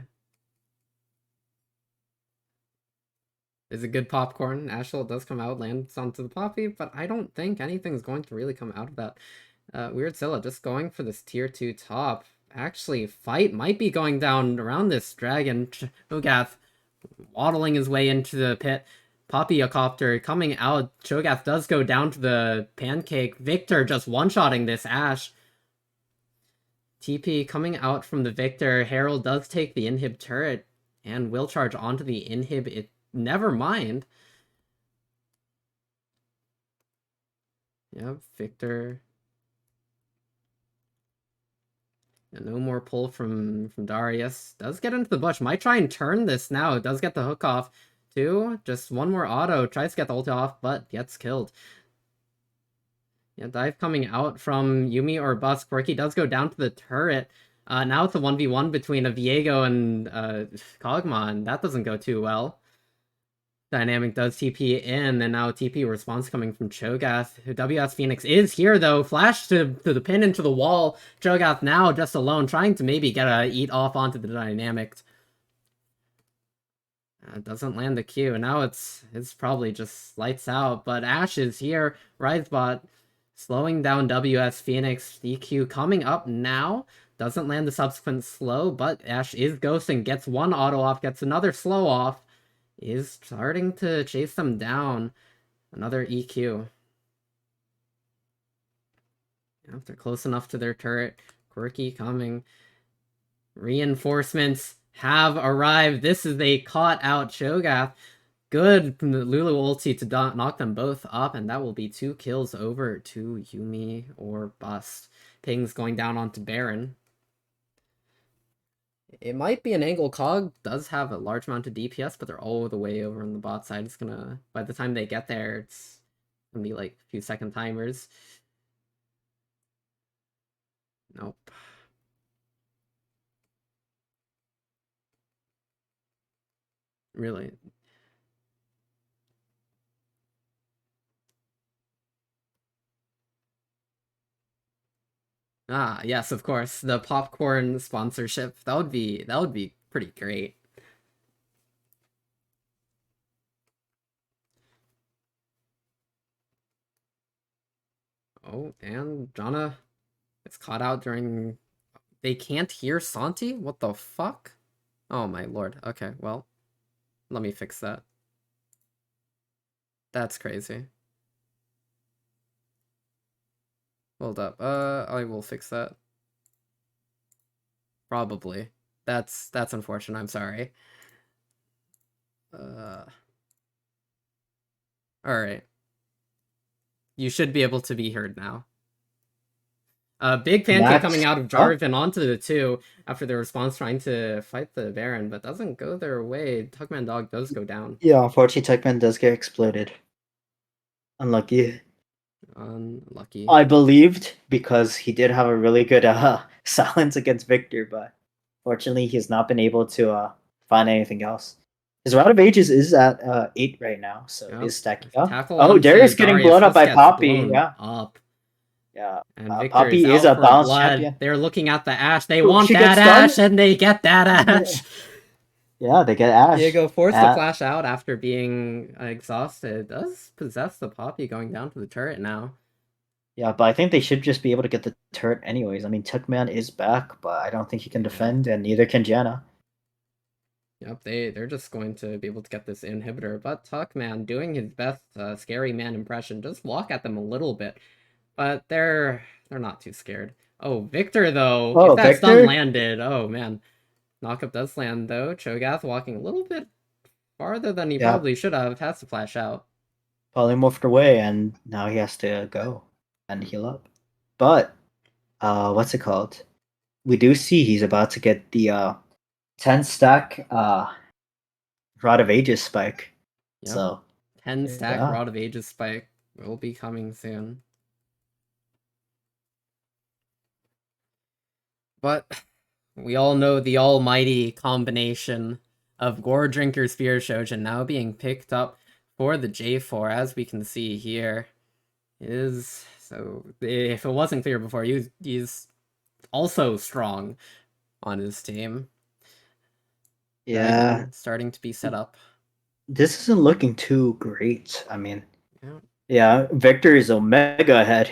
Is it good popcorn? Ashel does come out, lands onto the Poppy, but I don't think anything's going to really come out of that. Weird Zilla just going for this tier 2 top. Actually, fight might be going down around this dragon. Cho'Gath waddling his way into the pit. Poppyocopter coming out. Cho'Gath does go down to the pancake. Victor just one-shotting this Ash. TP coming out from the Victor. Herald does take the inhib turret and will charge onto the inhib. Never mind. Yep, Victor. And no more pull from Darius. Does get into the bush. Might try and turn this now. Does get the hook off too. Just one more auto. Tries to get the ult off, but gets killed. Yeah, dive coming out from Yuumi or Bust. Quirky does go down to the turret. Now it's a 1v1 between a Viego and Kog'Maw, and that doesn't go too well. Dynamic does TP in, and now TP response coming from Cho'Gath. WS Phoenix is here, though. Flash to the pin into the wall. Cho'Gath now just alone, trying to maybe get a eat off onto the Dynamic. Doesn't land the Q. Now it's probably just lights out, but Ash is here. Risebot slowing down WS Phoenix. DQ coming up now. Doesn't land the subsequent slow, but Ash is ghosting. Gets one auto off, gets another slow off. Is starting to chase them down. Another EQ. If they're close enough to their turret. Quirky coming. Reinforcements have arrived. This is a caught out Cho'Gath. Good from the Lulu ulti to knock them both up, and that will be 2 kills over to Yuumi or Bust. Ping's going down onto Baron. It might be an angle. Cog does have a large amount of DPS, but they're all the way over on the bot side. It's gonna, by the time they get there, it's Gonna be like a few second timers. Nope. Really. Ah, yes, of course. The popcorn sponsorship. That would be pretty great. Oh, and Jana is caught out during. They can't hear Santi? What the fuck? Oh my lord. Okay, well, let me fix that. That's crazy. Hold up. I will fix that. Probably. That's unfortunate. I'm sorry. All right. You should be able to be heard now. Big pancake coming out of Jarvan onto the 2 after the response trying to fight the Baron, but doesn't go their way. Tuckman Dog does go down. Yeah, unfortunately, Tuckman does get exploded. Unlucky. Unlucky. I believed because he did have a really good silence against Victor, but fortunately, he's not been able to find anything else. His Route of Ages is at 8 right now, so it is stacking up. Tackle Oh, Darius getting blown up by Poppy. Yeah. Up. Yeah. And Victor Poppy is is out a for balanced blood. champion. They're looking at the Ashe. They want She that gets Ashe, stunned. and they get that Ashe. Yeah, they get Ashe. Diego forced to flash out after being exhausted. Does possess the Poppy going down to the turret now. Yeah, but I think they should just be able to get the turret anyways. I mean, Tuckman is back, but I don't think he can defend, and neither can Janna. Yep, they're just going to be able to get this inhibitor. But Tuckman doing his best scary man impression, just walk at them a little bit. But they're not too scared. Oh, Victor though, if that stun landed, oh man. Knockup does land though. Cho'Gath walking a little bit farther than he probably should have. Has to flash out. Polymorphed away, and now he has to go and heal up. But what's it called? We do see he's about to get the 10 stack Rod of Ages spike. Yep. So 10 stack Rod of Ages spike will be coming soon. But we all know the almighty combination of Gore Drinker Spear Shojin now being picked up for the J4, as we can see here, is so if it wasn't clear before, he's also strong on his team. Yeah, Dragon starting to be set up. This isn't looking too great. I mean, yeah, Victor is Omega ahead.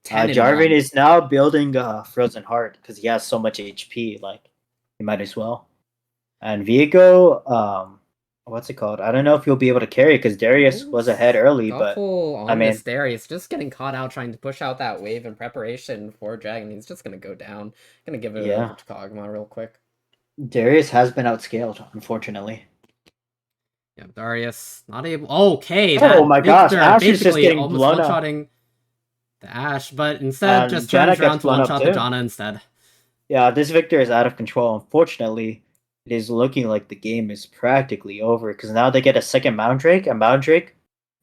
Jarvan is now building Frozen Heart because he has so much HP. Like, he might as well. And Viego, what's it called? I don't know if he'll be able to carry because Darius was ahead early, but I mean, Darius just getting caught out trying to push out that wave in preparation for Dragon. He's just gonna go down. Gonna give it over to Kog'Maw real quick. Darius has been outscaled, unfortunately. Yeah, Darius not able. Okay, oh my gosh, Ashe is just getting almost blown one-shotting the Ashe, but instead just turns around to one-shot the Janna instead. Yeah, this Victor is out of control. Unfortunately, it is looking like the game is practically over because now they get a second Mound Drake, and Mound Drake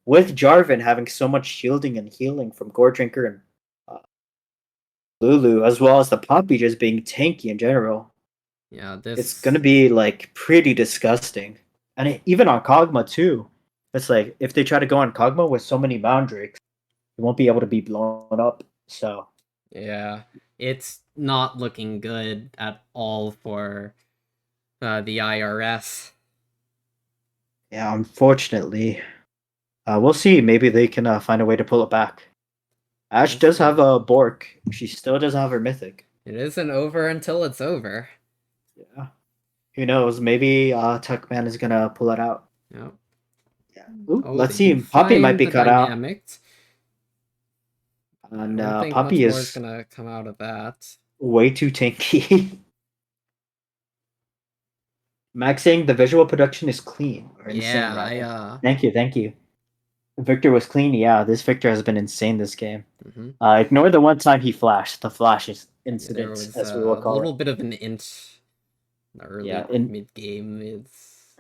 with Jarvan having so much shielding and healing from Gore Drinker and Lulu, as well as the Poppy just being tanky in general. Yeah, it's gonna be like pretty disgusting, and even on Kog'Maw too. It's like if they try to go on Kog'Maw with so many Mound Drakes, it won't be able to be blown up. So yeah, it's not looking good at all for the IRS. Yeah, unfortunately. We'll see. Maybe they can find a way to pull it back. Ashe does have a Bork. She still doesn't have her Mythic. It isn't over until it's over. Yeah. Who knows? Maybe Tuckman is gonna pull it out. Yep. Yeah. Ooh, let's see. Poppy might be cut out. And Poppy is gonna come out of that. Way too tanky. Max saying the visual production is clean or insane. Yeah, thank you. Victor was clean. Yeah, this Victor has been insane this game. Ignore the one time he flashed. The flash is incident, as we will call it. A little bit of an int early mid game.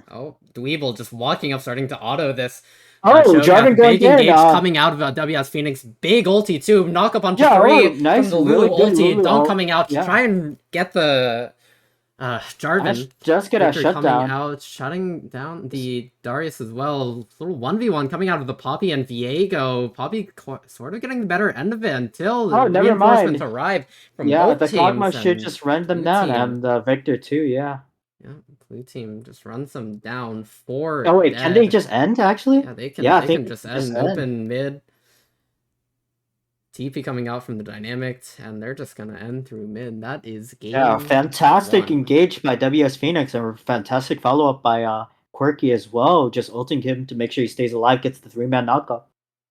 Oh, Dweeble just walking up, starting to auto this. Oh, Jarvan Cho'Gath, going big in. engage coming out of WS Phoenix. Big ulti too. Knock up onto Yeah, oh, 3 from nice, the Lulu really good ulti. Lulu Dunk ult. coming out to Yeah, try and get the Ash Jarvan. just get a Victor coming shutdown. out, shutting down the Darius as well. Little 1v1 coming out of the Poppy and Viego. Poppy sort of getting the better end of it until Oh, the never reinforcements mind. arrive from Yeah, both the Kog'Maw teams, should and just run them blue down, team. and Victor too. Yeah. Yeah, blue team just runs them down. 4 Oh wait, can they dead. just end actually? Yeah, they can Yeah, I they think can they just can just end end. open mid. TP coming out from the dynamics, and they're just gonna end through mid. That is Yeah, game fantastic 1. engage by WS Phoenix and a fantastic follow up by Quirky as well, just ulting him to make sure he stays alive, gets the 3-man knockup.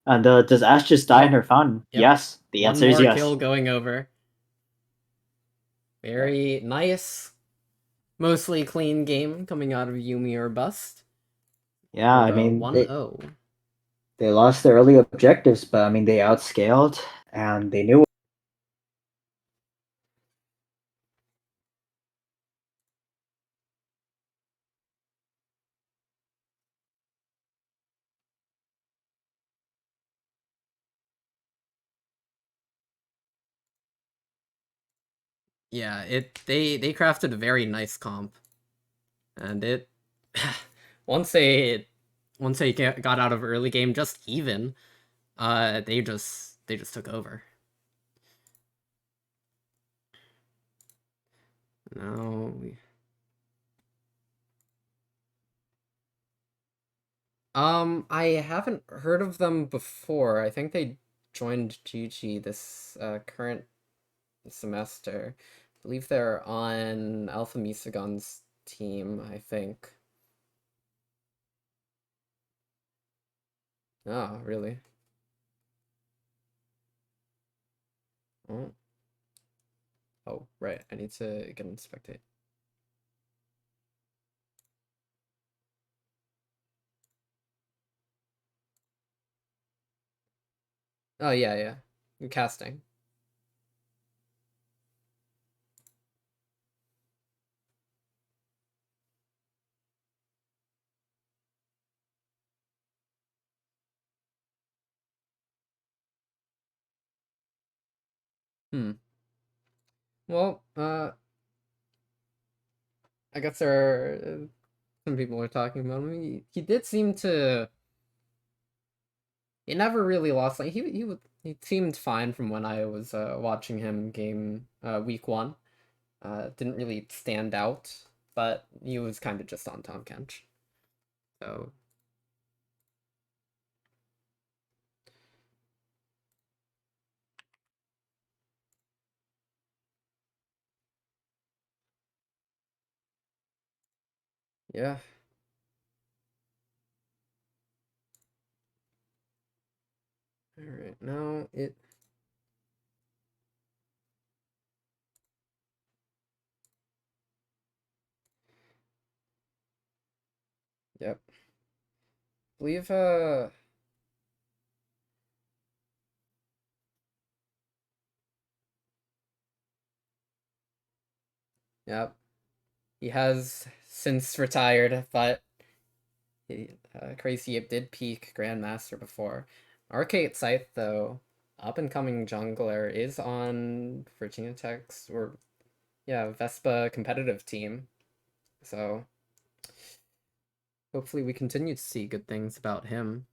And does Ash just die in Oh, her fountain? yep. Yes, the One answer is more yes. kill going over. Very nice. Mostly clean game coming out of Yuumi or Bust. Yeah, With I a mean 1-0. they lost their early objectives, but I mean they outscaled and they knew. Yeah, they crafted a very nice comp. And it once they got out of early game just even, they just took over. Now we I haven't heard of them before. I think they joined GG this current semester. I believe they're on Alpha Misagon's team, I think. Oh, really? Oh, oh, right. I need to get in spectate. Oh, yeah, yeah. I'm casting. Hmm. Well, I guess there are some people are talking about him. He did seem to. He never really lost. Like he seemed fine from when I was watching him game week 1. Didn't really stand out, but he was kind of just on Tom Kench. So yeah. All right, now it. Yep. Believe Yep. He has since retired, but Crazy Ape did peak Grandmaster before. Arcade Scythe, though, up and coming jungler, is on Virginia Tech's or yeah, Vespa competitive team. So hopefully we continue to see good things about him.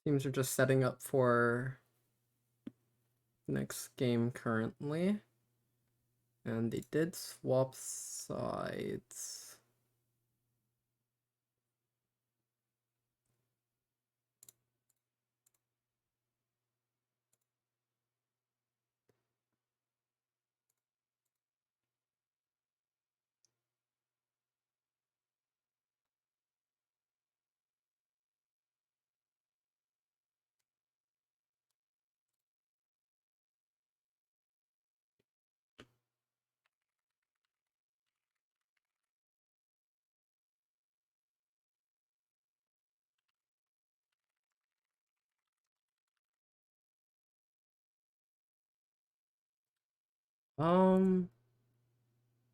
Teams are just setting up for the next game currently. And they did swap sides.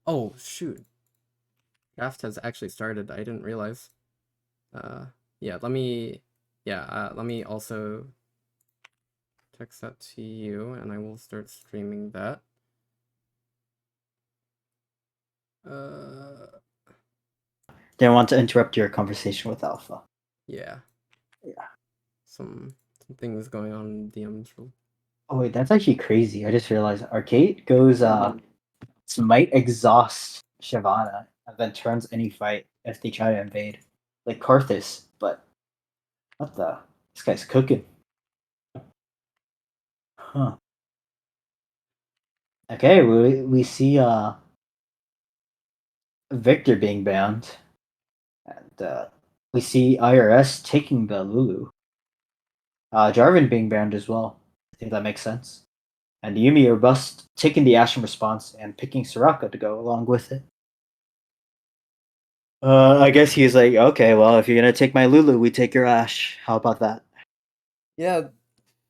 Oh shoot. Draft has actually started. I didn't realize. Yeah, let me also text that to you and I will start streaming that. Didn't want to interrupt your conversation with Alpha. Yeah. Yeah. Some things going on in DMs. Oh wait, that's actually crazy. I just realized Arcade goes Smite exhaust Shyvana and then turns any fight if they try to invade. Like Karthus, but what the this guy's cooking. Huh. Okay, we see Victor being banned. And we see IRS taking the Lulu. Jarvan being banned as well. I think that makes sense. And Yuumi or Bust taking the Ashen response and picking Soraka to go along with it. I guess he's like, okay, well, if you're gonna take my Lulu, we take your Ash. How about that? Yeah,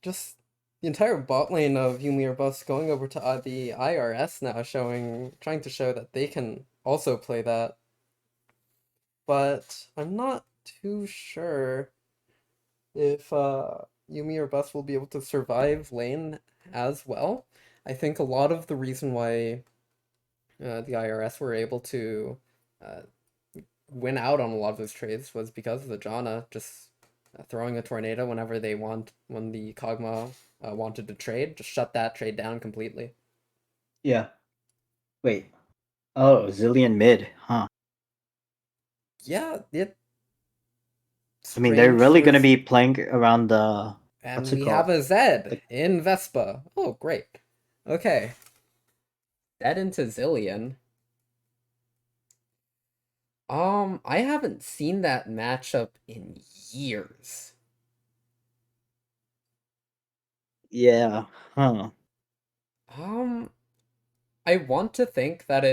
just the entire bot lane of Yuumi or Bust going over to the IRS now, trying to show that they can also play that. But I'm not too sure if Yuumi or Bust will be able to survive lane as well. I think a lot of the reason why the IRS were able to uh, win out on a lot of those trades was because of the Janna just throwing a tornado whenever when the Kog'Maw wanted to trade, just shut that trade down completely. Yeah. Wait. Oh, Zillion mid, huh? Yeah, it I mean, they're strange really gonna choice. be playing around the what's And it we have called? a Zed The, in Vespa. Oh, great. Okay. Zed into Zillion. I haven't seen that matchup in years. yeah, huh? Um, I want to think that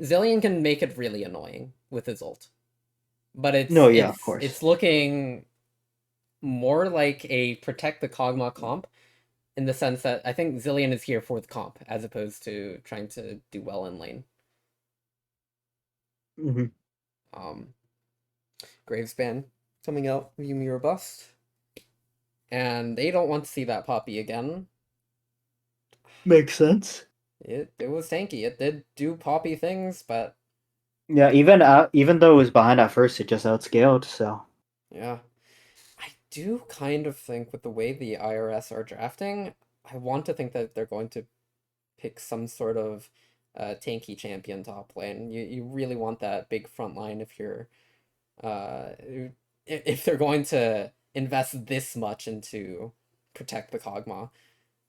Zillion can make it really annoying with his ult. But No, yeah, of course. it's looking more like a protect the Kog'Maw comp in the sense that I think Zillion is here for the comp as opposed to trying to do well in lane. Mm-hmm. Um, Gravespan coming out, Yuumi Robust. And they don't want to see that Poppy again. Makes sense. It was tanky. It did do Poppy things, but Yeah, even though it was behind at first, it just outscaled. So yeah. I do kind of think with the way the IRS are drafting, I want to think that they're going to pick some sort of tanky champion top lane. You really want that big front line if you're uh if they're going to invest this much into protect the Kog'Maw.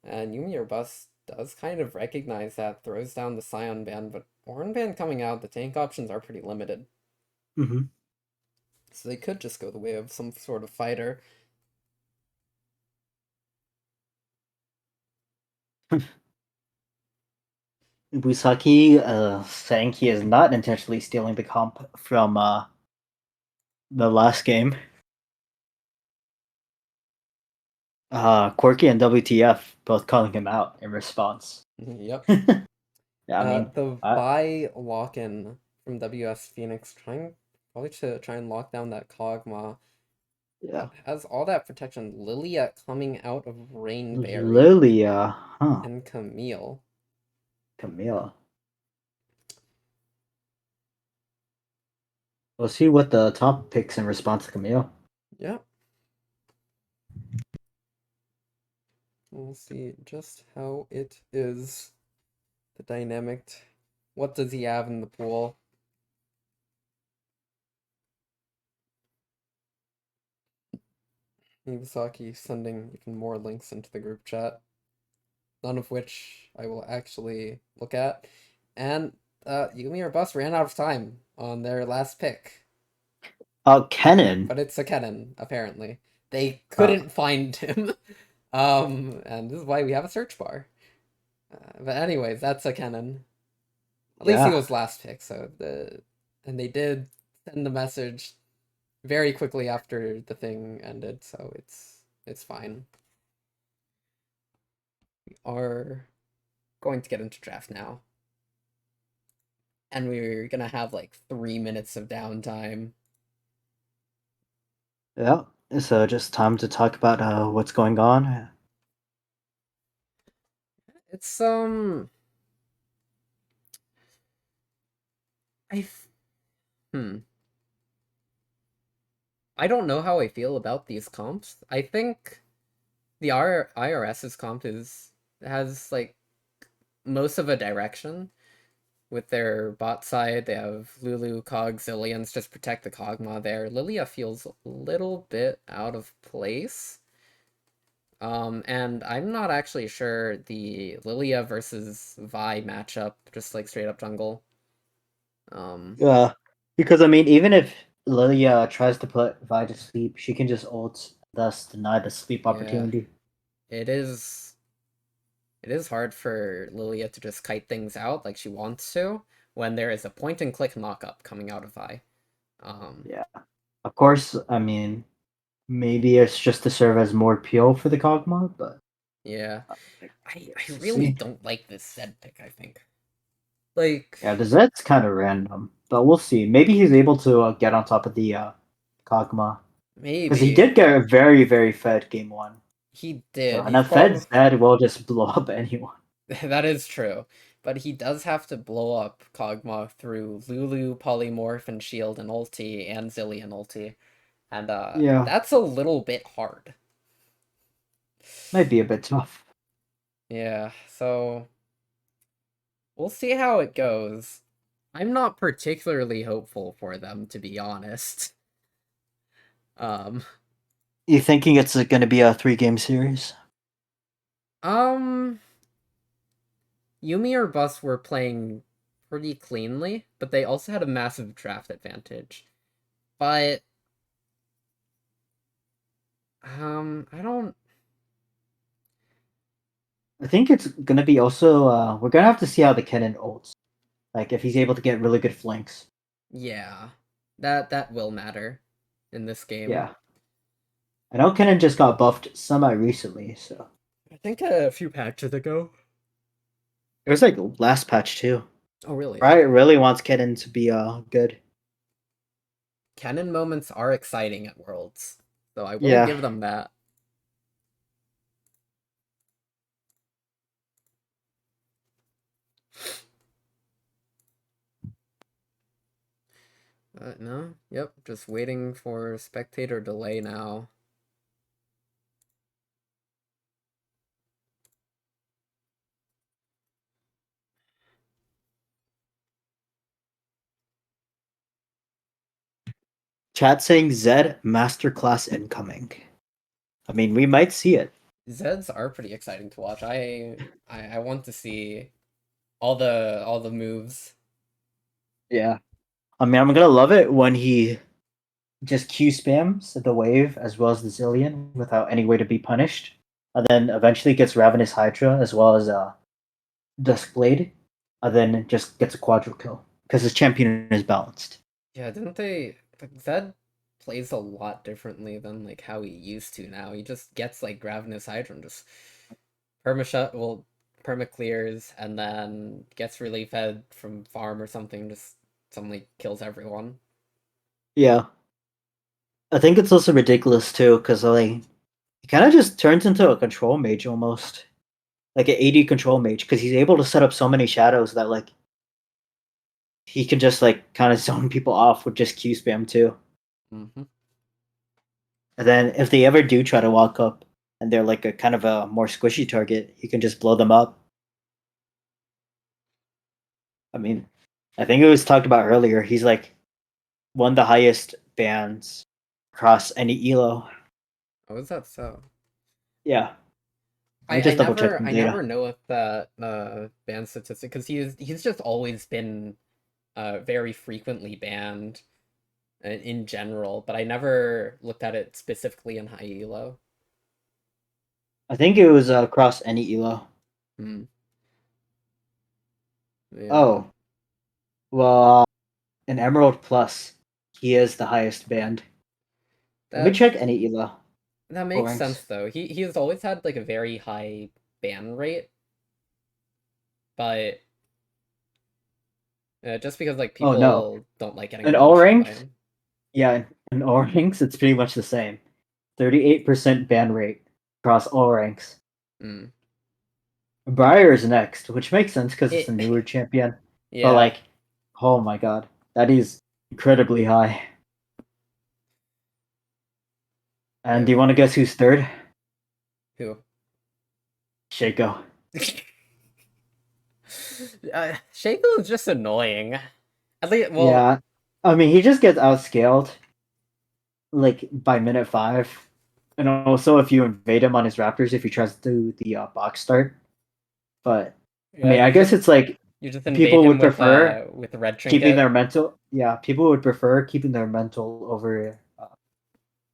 And Yuumi or Bus does kind of recognize that, throws down the Scion ban, but Ornn ban coming out, the tank options are pretty limited. mm-hmm. So they could just go the way of some sort of fighter. Busaki saying he is not intentionally stealing the comp from the last game. Quirky and WTF both calling him out in response. Yep. Yeah, I mean, The buy lock-in from WS Phoenix trying probably to try and lock down that Kog'Maw. yeah, Has all that protection. Lilia coming out of Rainberry Lilia, huh? and Camille. Camila. We'll see what the top picks in response to Camille. Yep. We'll see just how it is. The dynamic. What does he have in the pool? Iwasaki sending even more links into the group chat, none of which I will actually look at. And Yuumi or Bus ran out of time on their last pick. Kennen. But it's a Kennen, apparently. They Uh, couldn't find him. And this is why we have a search bar. But anyways, that's a Kennen. At least he yeah. was last pick, and they did send the message very quickly after the thing ended, so it's fine. We are going to get into draft now. And we're gonna have like 3 minutes of downtime. Yeah. So just time to talk about what's going on. It's I hmm. I don't know how I feel about these comps. I think the IRS's comp has like most of a direction. With their bot side, they have Lulu, Cog, Zillions, just protect the Kog'Maw there. Lilia feels a little bit out of place. And I'm not actually sure the Lilia versus Vi matchup, just like straight up jungle. Yeah. Because I mean, even if Lilia tries to put Vi to sleep, she can just ult, thus deny the sleep Yeah, opportunity. it is. It is hard for Lilia to just kite things out like she wants to when there is a point and click knock up coming out of Vi. Yeah. Of course, I mean, maybe it's just to serve as more peel for the Kog'Maw, but Yeah, like, I we'll really see. don't like this Zed pick. I think like Yeah, the Zed's kind of random, but we'll see. Maybe he's able to get on top of the Kog'Maw because he maybe did get a very, very fed game one. he So did. and He's a fed probably Zed will just blow up anyone. that is true, but he does have to blow up Kog'Maw through Lulu, Polymorph, and Shield and ulti and Zillion ulti, and Yeah, that's a little bit hard. might be a bit tough. Yeah, so we'll see how it goes. I'm not particularly hopeful for them, to be honest. Um, You thinking it's going to be a 3-game series? um, Yuumi or Bus were playing pretty cleanly, but they also had a massive draft advantage. But I don't. I think it's going to be also. We're going to have to see how the Kennen ults. Like if he's able to get really good flanks. Yeah, that will matter in this game. Yeah, I know Kennen just got buffed semi recently, so I think a few patches ago. it was like last patch too. Oh, really? Riot really wants Kennen to be good. Canon moments are exciting at Worlds, so I will Yeah, give them that. No, yep, just waiting for spectator delay now. chat saying Zed masterclass incoming. I mean, we might see it. Zeds are pretty exciting to watch. I want to see all the moves. Yeah, I mean, I'm gonna love it when he just Q spams the wave as well as the Zillion without any way to be punished, and then eventually gets Ravenous Hydra as well as Duskblade, and then just gets a quadra kill because his champion is balanced. Yeah, didn't they? Like, Zed plays a lot differently than like how he used to now. He just gets like Ravenous Hydra and just perma well perma clears and then gets really fed from farm or something. Just suddenly kills everyone. Yeah, I think it's also ridiculous too because like he kind of just turns into a control mage almost, like an AD control mage because he's able to set up so many shadows that like he can just like kind of zone people off with just Q spam too. Mm-hmm. And then if they ever do try to walk up and they're like a kind of a more squishy target, you can just blow them up. I mean, I think it was talked about earlier. He's like one of the highest bans across any elo. Oh, is that so? Yeah. Let me I just double check never some I data. never know if that ban statistic, because he's just always been very frequently banned in general, but I never looked at it specifically in high elo. I think it was across any elo. Hmm. Yeah. Oh, well, in Emerald Plus, he is the highest band. Let me That check any elo. that O makes ranks. sense though. He has always had like a very high ban rate, but just because like Oh no, people don't like getting in O leashed by ranks, him. yeah, in O ranks, it's pretty much the same. 38% ban rate across all ranks. Mm. Briar is next, which makes sense because it's It a newer champion. But yeah. like, oh my god, that is incredibly high. And Yeah. do you want to guess who's third? Who? Shaco. Shaco is just annoying. At least, well, Yeah, I mean he just gets outscaled like by minute 5, and also if you invade him on his Raptors, if he tries to do the box start. But I yeah, mean, I guess it's like you just invade people him would prefer with red keeping trinket. their mental. Yeah, people would prefer keeping their mental over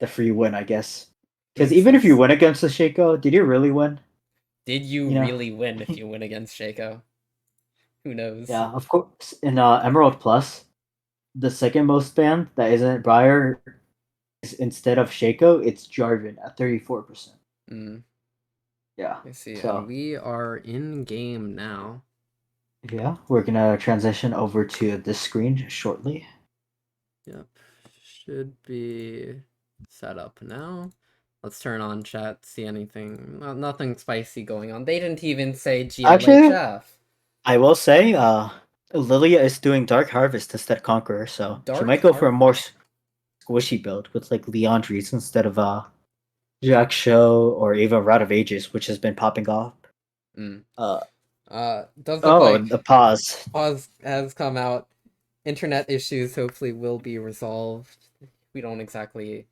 the free win, I guess. Because Makes even if you sense. win against the Shaco, did you really win? Did you You know, really win if you win against Shaco? Who knows? yeah, of course. In Emerald Plus, the second most banned that isn't Briar is instead of Shaco, it's Jarvan at 34%. Mm, Yeah. I see. And So we are in game now. yeah, we're gonna transition over to this screen shortly. Yep. Should be set up now. Let's turn on chat, see anything. Nothing spicy going on. They didn't even say Actually, GLHF. I will say, Lilia is doing Dark Harvest instead of Conqueror, so she Dark might go for a more Harvest. squishy build with like Leandries instead of Jack Show or even Rod of Ages, which has been popping off. Mm. Uh Does look oh, like the pause. pause has come out. Internet issues hopefully will be resolved. We don't exactly,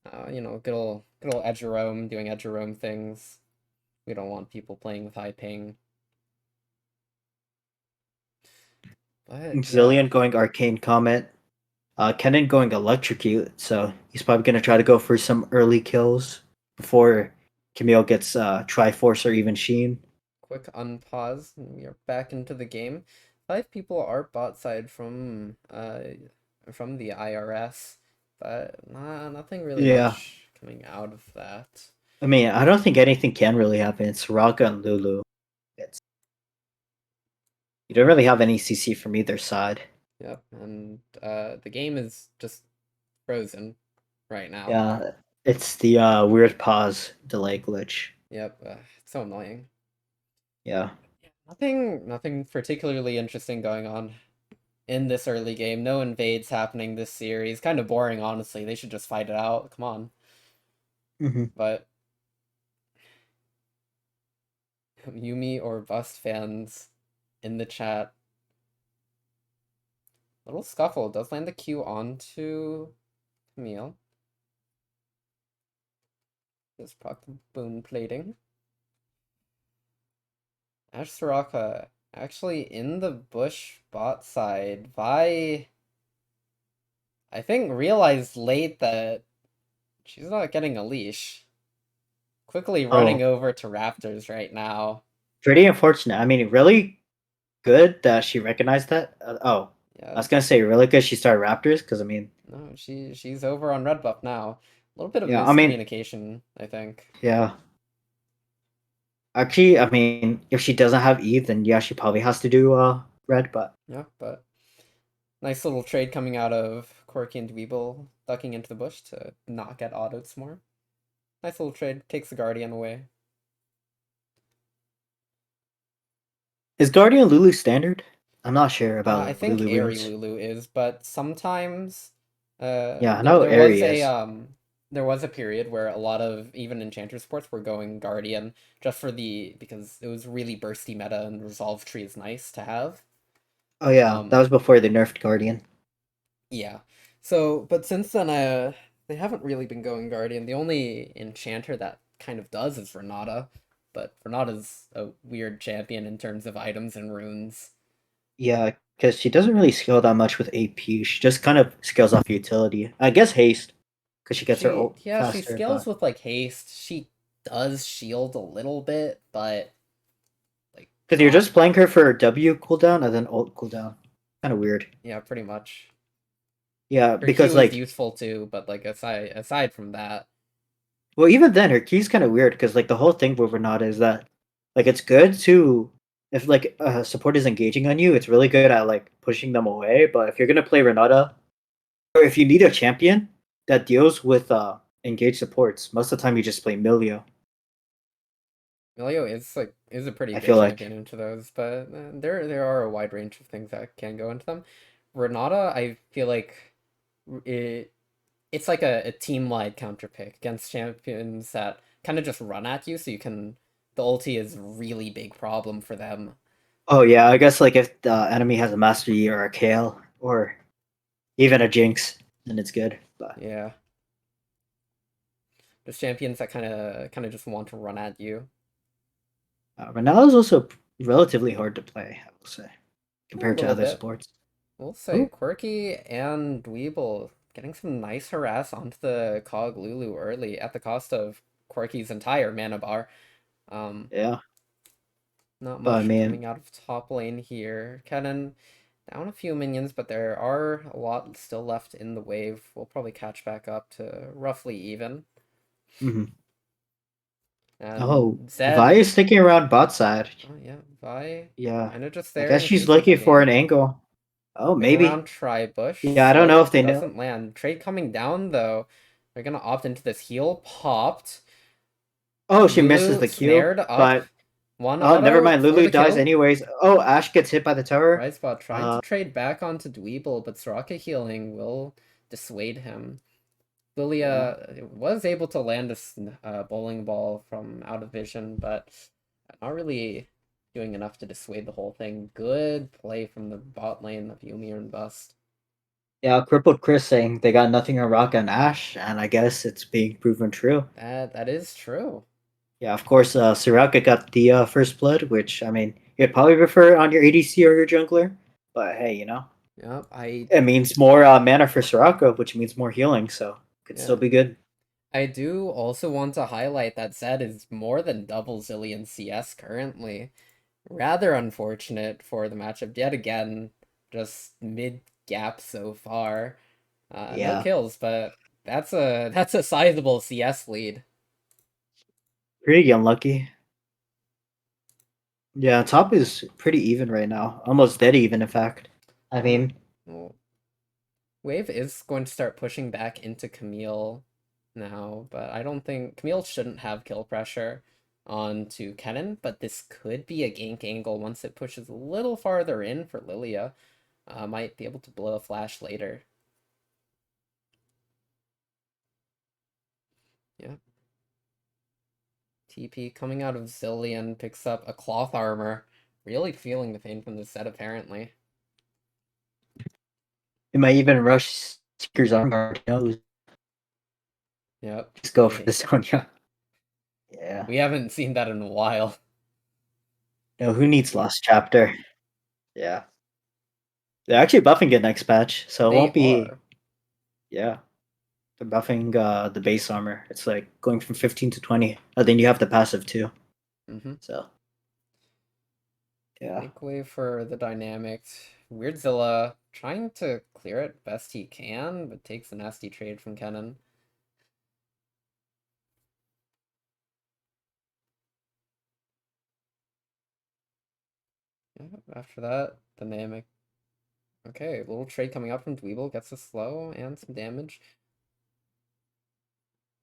good old Edgerome doing Edgerome things. We don't want people playing with high ping. But yeah, Zillion going Arcane Comet. Kennen going Electrocute, so he's probably gonna try to go for some early kills before Camille gets Triforce or even Sheen. quick unpause. And we are back into the game. 5 people are bot side from the IRS, but nothing really Yeah. much coming out of that. I mean, I don't think anything can really happen. It's Raka and Lulu. It's you don't really have any CC from either side. Yep, and the game is just frozen right now. Yeah, it's the weird pause delay glitch. Yep, it's so annoying. Yeah. Nothing particularly interesting going on in this early game. No invades happening this series. Kind of boring, honestly. They should just fight it out. Come on. Hmm. But Yuumi or Bust fans in the chat. Little scuffle does land the Q onto Camille. Just proc boom plating. Ash Soraka actually in the bush bot side. Vi, I think, realized late that she's not getting a leash. Quickly running Oh, over to Raptors right now. pretty unfortunate. I mean, really good that she recognized that. I Yeah, was gonna say really good she started Raptors because I mean, no, she's over on red buff now. A little bit of yeah, I mean, miscommunication, I think. yeah. Actually, I mean, if she doesn't have Eve, then yeah, she probably has to do red. But Yeah, but nice little trade coming out of Corky and Dweeble ducking into the bush to not get autoed some more. Nice little trade, takes the Guardian away. is Guardian Lulu standard? I'm not sure I about think Lulu Airy runes. Lulu is, but sometimes Yeah, I know there was Aerie a is. there was a period where a lot of even enchanter sports were going Guardian just for the because it was really bursty meta and Resolve Tree is nice to have. Oh yeah, that Um, was before they nerfed Guardian. yeah. So, but since then, they haven't really been going Guardian. The only enchanter that kind of does is Renata, but Renata's a weird champion in terms of items and runes. Yeah, because she doesn't really scale that much with AP. She just kind of scales off utility. I guess haste, because she gets her ult She faster. scales But with like haste. She does shield a little bit, but like because you're not. just playing her for W cooldown and then ult cooldown, kind of weird. Yeah, pretty much. Yeah, Her because Q is like, useful too, but like aside from that, well, even then her key's kind of weird because like the whole thing with Renata is that like it's good to if like support is engaging on you, it's really good at like pushing them away. But if you're gonna play Renata, or if you need a champion that deals with engaged supports, most of the time you just play Milio. Milio is a pretty I good feel like. champion into those, but there are a wide range of things that can go into them. Renata, I feel like it it's like a team wide counter pick against champions that kind of just run at you, so you can the ulti is a really big problem for them. Oh yeah, I guess like if the enemy has a Master Yi or a Kale or even a Jinx, then it's good. But Yeah, just champions that kind of just want to run at you. Ronaldo's also relatively hard to play, I will say, A compared to little other bit. sports. We'll say Oh, Quirky and Dweeble getting some nice harass onto the Cog Lulu early at the cost of Quirky's entire mana bar. Um, yeah. Not But I much mean, coming out of top lane here. Kennen down a few minions, but there are a lot still left in the wave. We'll probably catch back up to roughly even. mhm. Oh, And Vi Zed, is sticking around bot side. oh yeah, Vi Yeah. kind of just I there guess in she's case of a looking for an gank. angle. Oh, Getting around maybe. Tri-Bush. Yeah, I don't know Smoke if they know. doesn't land. Trade coming down though. They're gonna opt into this heal. Popped. Oh, she misses Lulu the Q, snared up. but One oh, never auto mind. for Lulu the dies kill. anyways. Oh, Ash gets hit by the tower. Rizebot trying to Uh, trade back onto Dweeble, but Soraka healing will dissuade him. Lilia yeah. was able to land a bowling ball from out of vision, but not really doing enough to dissuade the whole thing. Good play from the bot lane of Yuumi and Bust. Yeah, crippled Chris saying they got nothing on Rock and Ash, and I guess it's being proven true. That is true. Yeah, of course, Soraka got the first blood, which I mean, you'd probably prefer it on your ADC or your jungler, but hey, you know, Yep, I it means more mana for Soraka, which means more healing, so could still yeah. be good. I do also want to highlight that Zed is more than double Zillion CS currently. Rather unfortunate for the matchup yet again. Just mid gap so far. No Yeah, kills, but that's a sizable CS lead. pretty unlucky. Yeah, top is pretty even right now, almost dead even, in fact. I Yeah. mean, Well, Wave is going to start pushing back into Camille now, but I don't think Camille shouldn't have kill pressure onto Kennen, but this could be a gank angle once it pushes a little farther in for Lilia. Might be able to blow a flash later. Yeah. TP coming out of Zillion picks up a cloth armor. Really feeling the pain from the set apparently. it might even rush Seeker's armor. Who knows? Yep. Just go for the Sonya. Yeah. We haven't seen that in a while. No, who needs Lost Chapter? Yeah. They're actually buffing it next patch, so it They won't be. are. Yeah. They're buffing the base armor. It's like going from 15 to 20. And then you have the passive too. Mm-hmm. So, yeah. Make way for the dynamics. Weirdzilla trying to clear it best he can, but takes a nasty trade from Kennen. Yeah, after that, dynamic. Okay, a little trade coming up from Dweeble gets a slow and some damage.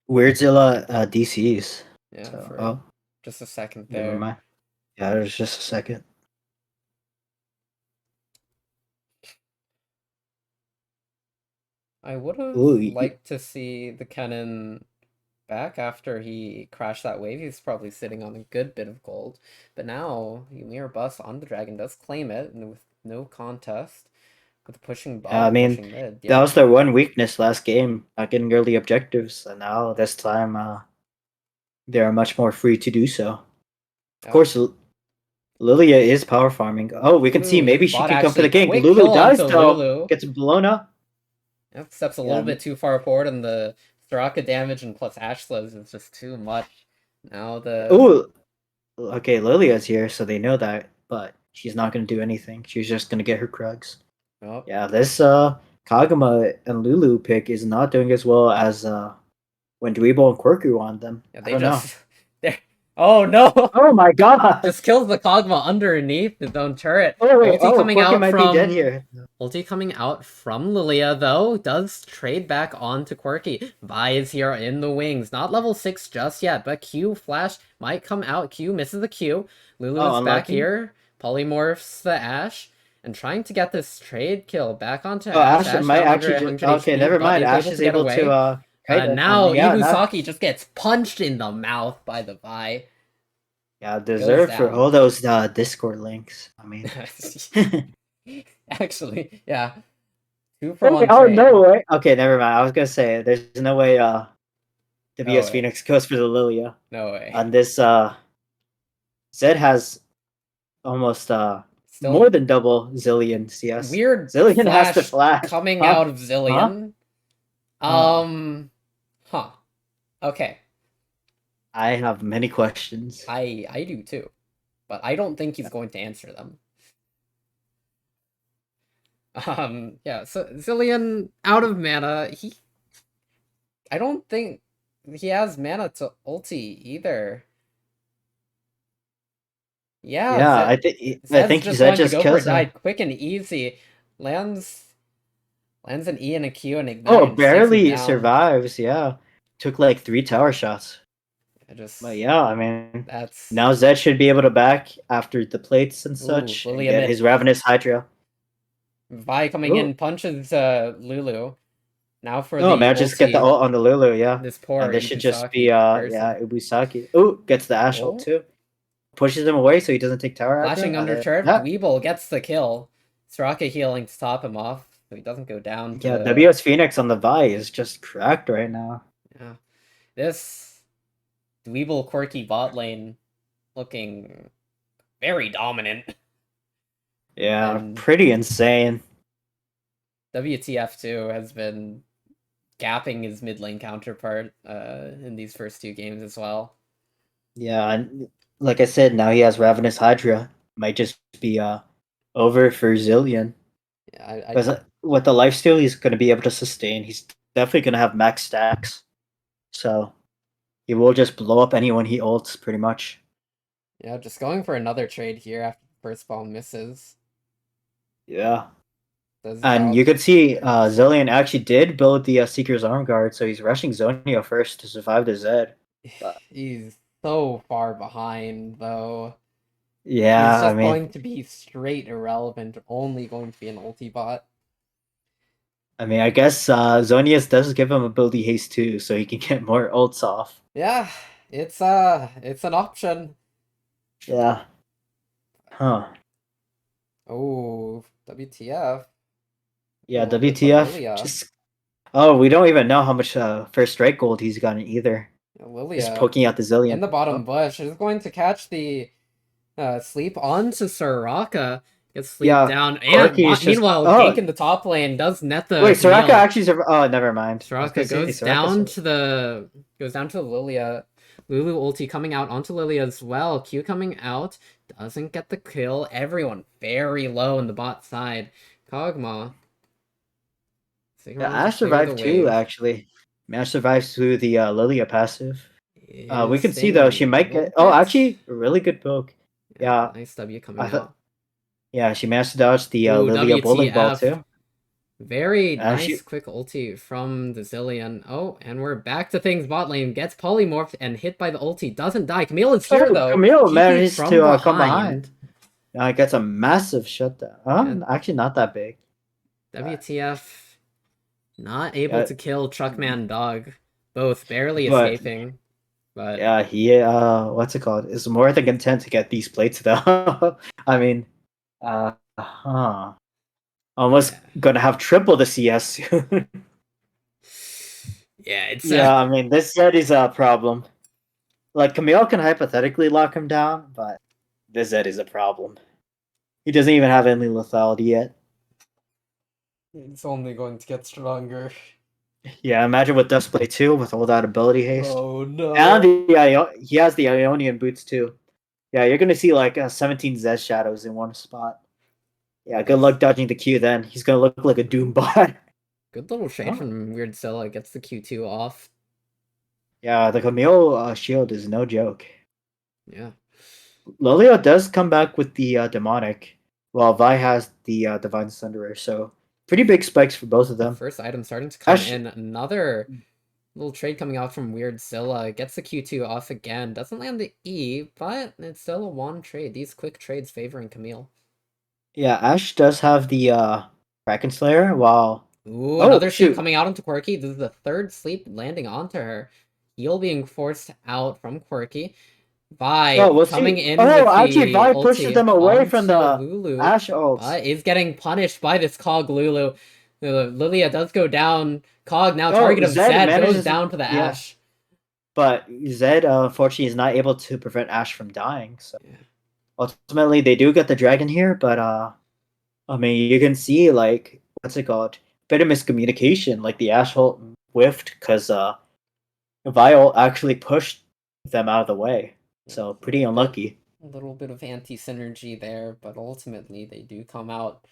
Weirdzilla DCs. Yeah, So, for oh, just a second never there. mind. Yeah, there's just a second. I would have Ooh, liked to see the Kennen back after he crashed that wave. He's probably sitting on a good bit of gold. But now, Ymir Bus on the dragon does claim it, and with no contest. With pushing I bottom, mean, pushing mid. that Yeah. was their one weakness last game, not getting early objectives, and now this time they are much more free to do so. Of Yep. course, Lilia is power farming. Oh, we can see Ooh, maybe his she bot can come for actually the gank. quick Lulu kill onto dies though. Lulu. Gets blown up. Yep, steps a Yeah. little bit too far forward, and the Soraka damage and plus Ash slows is just too much. Now the Ooh. Okay, Lilia's here, so they know that, but she's not gonna do anything. She's just gonna get her Krugs. oh Yeah, this Kagama and Lulu pick is not doing as well as when Dweebo and Quirku on them. yeah I they don't know. just they oh no. Oh my god! Just kills the Kog'Maw underneath his own turret. Oh wait, Ulti coming Quirku out might be dead from here. Ulti coming out from Lilia, though, does trade back onto Quirky. Vi is here in the wings. Not level 6 just yet, but Q Flash might come out. Q misses the Q. Lulu Oh, is back unlucky. here. Polymorphs the Ashe. And trying to get this trade kill back onto Oh, Ashe. Ash Ashe might down under actually just 100 okay. HP, Never but mind. is Ash able is to get able away. to kite it, and Now yeah, now Ibusaki just gets punched in the mouth by the Vi. yeah, Goes deserve for down. all those Discord links. I mean, Actually, yeah. 2-for-1 oh trade. no way. Okay, never mind. I was gonna say there's no way. No WS way. Phoenix goes for the Lilia. No way. On this Zed has almost more Still than double Zillion CS. weird Zillion has to flash flash. coming Huh? out of Huh? Zillion. Huh? Huh. Okay. I have many questions. I do too. But I don't think he's going to answer them. Yeah, so Zillion out of mana, I don't think he has mana to ulti either. Yeah, Yeah, I Zed's think just Zed going to just go for kills him. die quick and easy. Lands an E and a Q and ignite Oh, and takes him barely down. survives. Yeah, took like 3 tower shots. But yeah, I mean, That's now Zed should be able to back after the plates and ooh, such and Lilia get mid. his Ravenous Hydra. Vi coming Ooh. in punches Lulu. Now for Oh the man, just get the ulti. ult on the Lulu, yeah. This poor And this should just be Ibusaki yeah, person. Ubusaki. Ooh, gets the Ash ult Oh, too. Pushes him away so he doesn't take tower flashing aggro. under turret. Yeah. Dweeble gets the kill. Soraka healing to top him off, so he doesn't go down to Yeah, the WS Phoenix on the Vi is just cracked right now. yeah. This Dweeble quirky bot lane looking very dominant. Yeah, And pretty insane. WTF too has been gapping his mid lane counterpart in these first 2 games as well. Yeah, and like I said, now he has Ravenous Hydra. Might just be over for Zillion. Yeah, Because with the lifesteal he's going to be able to sustain, he's definitely going to have max stacks. So he will just blow up anyone he ults, pretty much. yeah, just going for another trade here after the first ball misses. Yeah. Does And you could see Zillion actually did build the Seeker's Arm Guard, so he's rushing Zonio first to survive the Zed. But he's so far behind, though. yeah, He's I just mean, going to be straight irrelevant, only going to be an ulti bot. I guess Zonius does give him ability haste too, so he can get more ults off. Yeah, it's an option. Yeah. Huh. Oh, WTF. Yeah, A little bit for WTF. Lilia. Just oh, we don't even know how much first strike gold he's gotten either. Yeah, Just Lilia poking out the Zillion. in the bottom bush is going to catch the sleep onto Soraka. Gets sleep Yeah, down. And Quirky is just meanwhile, oh gank in the top lane does net the wait, Soraka Camille. actually oh never mind. I was Soraka gonna say, goes Soraka down to the Lilia. Lulu ulti coming out onto Lilia as well. Q coming out. Doesn't get the kill. Everyone very low in the bot side. Kog'Maw. yeah, Ash survived too, actually. Ash survives through the Lilia passive. We Is can see staying though a she might little get oh bit. actually a really good poke. Yeah. Nice W I coming thought out. yeah, she managed to dodge the Ooh, Lilia bowling ball WTF. too. Very And nice quick ulti from the Zillion. Oh, and we're back to things bot lane. Gets polymorphed and hit by the ulti. Doesn't die. Camille is here though. Camille TP managed from to come behind. Now it gets a massive shutdown. Yeah. Actually not that big. WTF Not able Uh, to kill Truckman Dog, both barely but escaping. But yeah, he what's it called? Is more than content to get these plates though. I mean, huh. Almost yeah, gonna have triple the CS soon. yeah, it's Yeah, I mean this set is a problem. Like Camille can hypothetically lock him down, but this Zed is a problem. He doesn't even have any lethality yet. it's only going to get stronger. Yeah, imagine with Duskblade too, with all that ability haste. Oh And no. he has the Ionian boots too. Yeah, you're gonna see like 17 Zed shadows in one spot. Yeah, good Nice. luck dodging the Q then. He's gonna look like a Doom bot. Good little trade Oh. from Weirdzilla. Gets the Q2 off. Yeah, the Camille shield is no joke. Yeah. Lilia does come back with the demonic, while Vi has the divine thunderer. So pretty big spikes for both of them. First item starting to come Ash, in. Another little trade coming out from Weirdzilla. Gets the Q2 off again. Doesn't land the E, but it's still a one trade. These quick trades favoring Camille. yeah, Ash does have the Kraken Slayer. While Ooh, oh another sleep shoot, coming out onto Quirky. This is the third sleep landing onto her. Heal being forced out from Quirky. oh Vi we'll coming see. in Oh, with actually, the Vi pushes ulti them away from onto the Lulu, Ash ults. but is getting punished by this Cog Lulu. Lilia does go down. Cog now Oh, target of Zed Zed goes manages. down to the Yeah, Ash. but Zed unfortunately is not able to prevent Ash from dying. So Yeah. ultimately, they do get the dragon here, but I mean, you can see like what's it called? Bit of miscommunication. Like the Ash ult whiffed because Vile actually pushed them out of the way. Yeah, So pretty unlucky. a little bit of anti-synergy there, but ultimately they do come out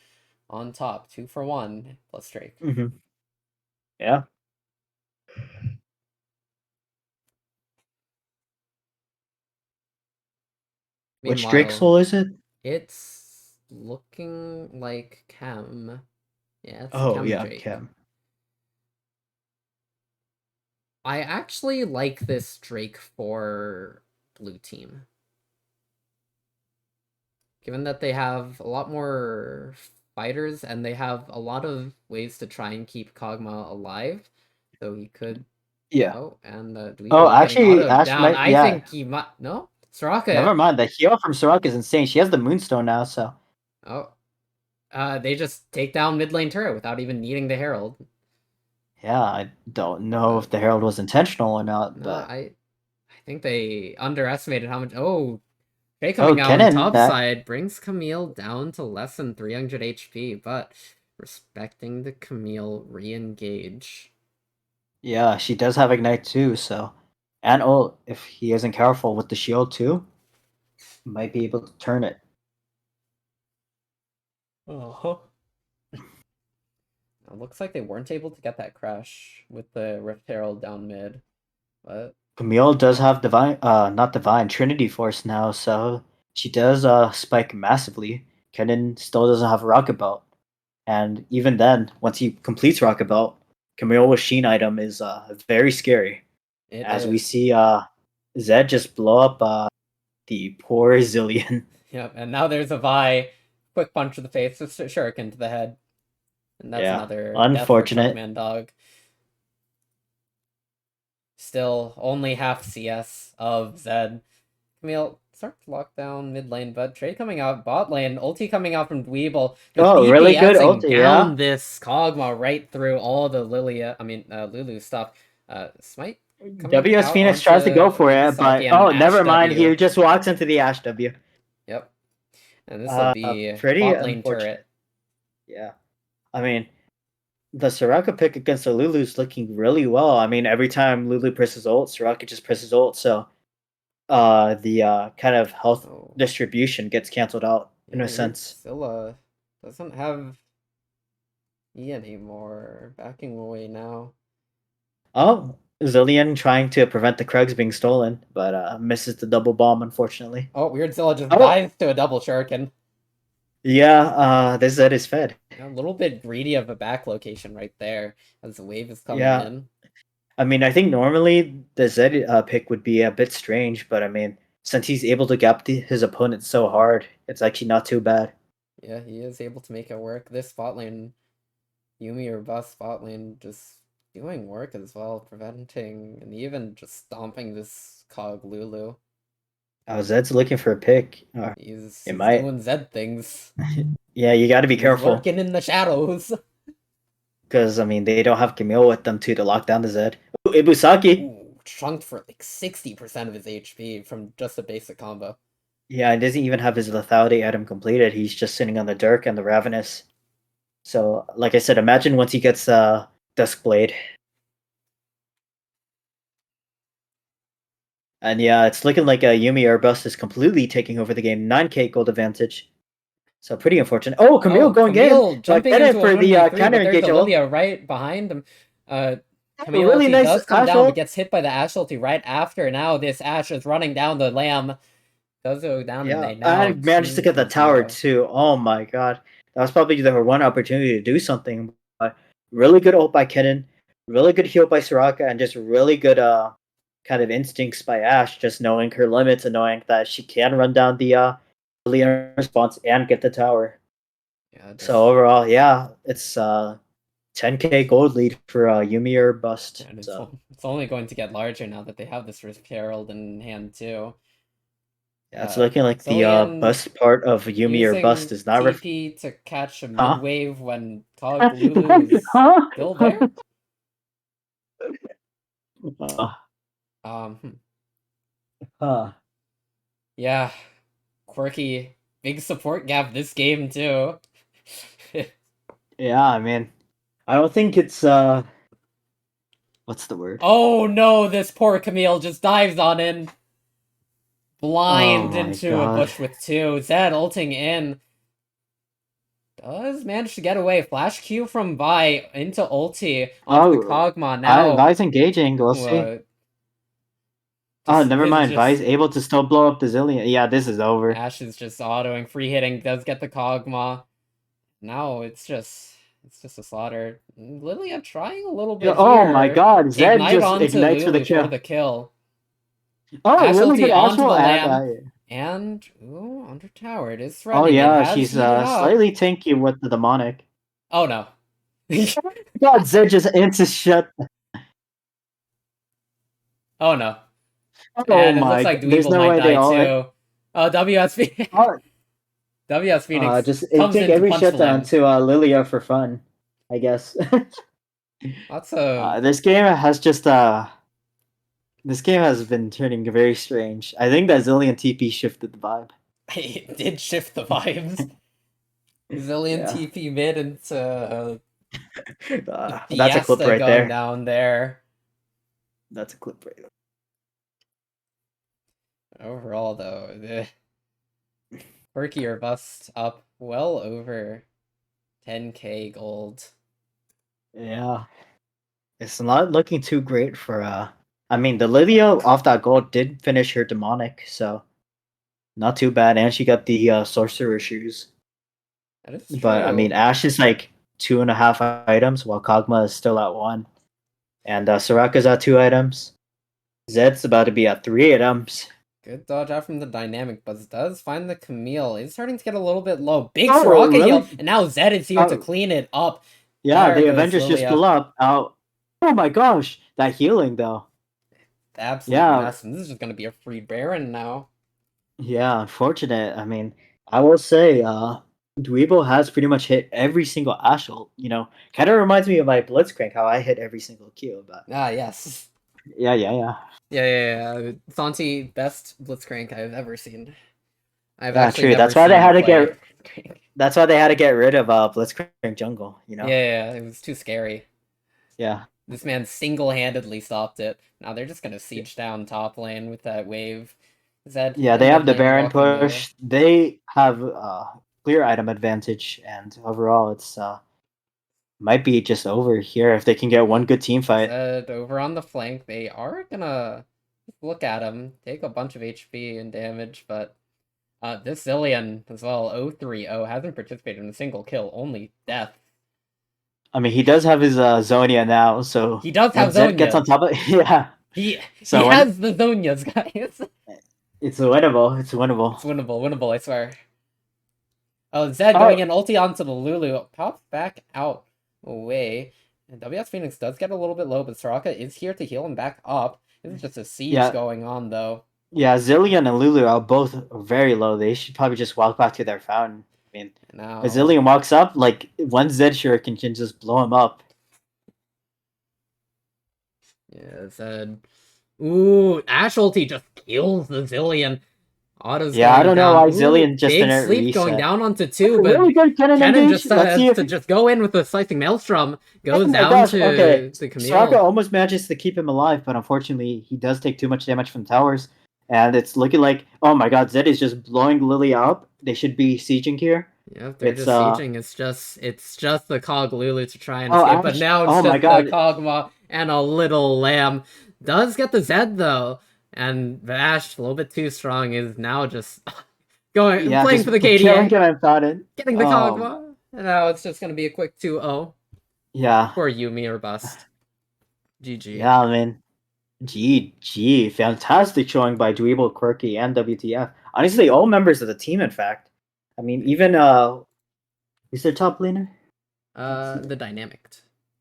on top, 2-for-1 plus Drake. Yeah. Which Drake Meanwhile, soul is it? it's looking like Chem. Yeah, it's Oh Chem yeah, Drake. Chem. I actually like this Drake for blue team. Given that they have a lot more fighters and they have a lot of ways to try and keep Kog'Maw alive. So he could. Yeah. Oh, and Oh, Dweeble getting actually, autoed Ash down. might. I Yeah. think he might. No? Soraka. Never mind. The heal from Soraka is insane. She has the Moonstone now, so Oh. They just take down mid lane turret without even needing the Herald. yeah. I don't know if But the Herald was intentional or not, no, but I think they underestimated how much. Oh, Faye oh, coming out on Kennen, top that side brings Camille down to less than 300 HP, but respecting the Camille re-engage. yeah, she does have Ignite too, so and ult if he isn't careful with the shield too, might be able to turn it. Uh-huh. It looks like they weren't able to get that crash with the Rift Herald down mid, but Camille does have divine, not divine, Trinity Force now, so she does spike massively. Kennen still doesn't have Rocket Belt, and even then, once he completes Rocket Belt, Camille with Sheen item is very scary. it As we is. see, Zed just blow up the poor Zillion. Yep, and now there's a Vi. Quick punch to the face with Shuriken to the head. And that's Yeah, another death for unfortunate. Truckman Dog. Still only half CS of Zed. Camille start to lock down mid lane, but trade coming out bot lane, ulti coming out from Dweeble, just Oh, really good DPSing ulti, yeah. down this Kog'Maw right through all the Lulu stuff. Smite coming WS out Phoenix tries to go onto for it, but Mikasaki and oh, an Ash never mind. He W. just walks into the Ash W. Yep. And this will be Pretty bot lane turret. unfortunate. Yeah. I mean, the Soraka pick against the Lulu is looking really well. I mean, every time Lulu presses ult, Soraka just presses ult, so the kind of health Oh. distribution gets canceled out in Yeah, a sense. Weirdzilla doesn't have E anymore. Backing away now. Oh, Zillion trying to prevent the Krugs being stolen, but misses the double bomb, unfortunately. Oh, Weirdzilla just Oh, dives to a double shuriken. yeah, this Zed is fed. A little bit greedy of a back location right there as the wave is coming Yeah, in. I mean, I think normally the Zed pick would be a bit strange, but I mean, since he's able to gap his opponent so hard, it's actually not too bad. Yeah, he is able to make it work. This spot lane Yuumi or Bus bot lane just doing work as well, preventing and even just stomping this Cog Lulu. Oh, Zed's looking for a pick. He's It might. doing Zed things. Yeah, you got to be He's careful lurking in the shadows. because I mean they don't have Camille with them too to lock down the Zed. Ooh, Ibusaki. Ooh, chunked for like 60% of his HP from just a basic combo. Yeah, he doesn't even have his lethality item completed. He's just sitting on the Dirk and the Ravenous. So, like I said, imagine once he gets Duskblade. And yeah, it's looking like Yuumi Airbus is completely taking over the game. 9k gold advantage. So pretty unfortunate. Oh, Camille going Camille in. jumping Get it into a for the 1v3, counter but there's engage a ult. Lilia right behind him. A Camille really ulti nice does come Ash down, but ult. gets hit by the Ash ulti right after. Now this Ash is running down the Lamb. Does go down, and Yeah, they now and managed to get the tower 2-0. too. Oh my god. That was probably their one opportunity to do something. But really good ult by Kennen. Really good heal by Soraka, and just really good kind of instincts by Ash, just knowing her limits and knowing that she can run down the Leon response and get the tower. Yeah, So overall, yeah, it's 10k gold lead for Yuumi or bust. and So it's only going to get larger now that they have this Rift Herald in hand too. yeah, it's looking like the Zillion bust part of Yuumi or bust using is not TP to catch a mid huh? wave when Cog Lulu is Huh? still there. Uh, Hmm. huh. Yeah, quirky, big support gap this game too. Yeah, I mean, I don't think it's what's the word? Oh no, this poor Camille just dives on in. Oh Blind my into a god. bush with two. Zed ulting in. Does manage to get away. Flash Q from Vi into ulti onto the Oh, Kog'Maw. Now, Vi's engaging. We'll see. Oh, just never mind. Vi's just able to still blow up the Zillion. Yeah, this is over. Ash is just autoing, free hitting. Does get the Kog'Maw. Now it's just a slaughter. Lilia trying a little bit Oh my here. god, Zed Ignite just onto ignites for the Lulu for kill. the kill. Oh, Ash really good ulti onto Ashwell the ad. Lamb. And, ooh, under tower. It is Oh threatening. It yeah, has she's heated up. slightly tanky with the demonic. Oh no. God, Zed just instant shut. Oh no. Oh And it looks my! like There's Dweeble no might way they die all. too. Oh, WS Oh, WS Phoenix just comes take in to every punch the shutdown lamb. to Lilia for fun, I guess. Lots of This game has just this game has been turning very strange. I think that Zillion TP shifted the vibe. it did shift the vibes. Zillion Yeah, TP mid into that's a clip Fiesta right going there. down there. That's a clip right there. Overall, though, the Quirky or Bust up well over 10k gold. Yeah, it's not looking too great for I mean, the Lilia off that gold did finish her demonic, so not too bad, and she got the sorcerer shoes. That is But I mean, true. Ash is like 2.5 items, while Kog'Maw is still at 1, and Soraka's at 2 items. Zed's about to be at 3 items. Good dodge out from the dynamic, but does find the Camille. It's starting to get a little bit low. Big Oh, Soraka heal, really? and now Zed is here to Oh, clean it up. yeah, There the goes Avengers just blew Lilia. up. Oh my gosh, that healing though. Absolute Yeah, mess, and this is just gonna be a free Baron now. yeah, unfortunate. I mean, I will say, Dweebo has pretty much hit every single Ash ult. Kind of reminds me of my Blitzcrank, how I hit every single Q. But Ah, yes. yeah, yeah, yeah. Yeah. Santi, best Blitzcrank I've ever seen. I've Yeah, actually true. never That's why they seen had you to play get. Blitzcrank. That's why they had to get rid of Blitzcrank Jungle. Yeah, it was too scary. Yeah. This man single-handedly stopped it. Now they're just gonna siege down top lane with that wave. Zed Yeah, in they have mid the lane Baron walking the... push. They have clear item advantage, and overall, it's might be just over here if they can get one good team fight. Zed over on the flank. They are gonna look at him, take a bunch of HP and damage, but this Zillion as well, 030, hasn't participated in a single kill, only death. I mean, he does have his Zonia now, so He does have when Zed gets on Zonias. top of yeah, He so when has the Zonias, guys. it's winnable, it's winnable. It's winnable, I swear. Oh, Zed Oh, going in ulti onto the Lulu. Pops back out. away. And WS Phoenix does get a little bit low, but Soraka is here to heal him back up. This is just a siege Yeah. going on, though. Yeah, Zillion and Lulu are both very low. They should probably just walk back to their fountain. I mean, Now, if Zillion walks up, like one Zed Shuriken can just blow him up. yeah, said, ooh, Ash ulti just kills the Zillion. Auto's Yeah, I going don't know down. why Ooh, Zillion just big didn't sleep going reset. down onto That's two, a but really good cannon Kennen engage. just Let's see has if. to just go in with the slicing maelstrom. Oh Goes my down gosh! Okay, to the Soraka Camille. almost manages to keep him alive, but unfortunately, he does take too much damage from towers, and it's looking like, oh my god, Zed is just blowing Lily up. They should be sieging here. Yep, they're It's just sieging. It's just the Cog Lulu to try and oh escape, but Ash. now it's Oh my just the god. Kog'Maw and a little lamb. Does get the Zed though, and Vash, a little bit too strong, is now just Yeah, playing just for the killing KDA, him and fountain. getting the Kog'Maw. And now it's just gonna be a quick 2-0 Yeah. for Yuumi or bust. GG. Yeah, I mean, GG. Fantastic showing by Dweeble, Quirky, and WTF. Honestly, all members of the team, in fact. I mean, even, who's their top laner? The dynamic.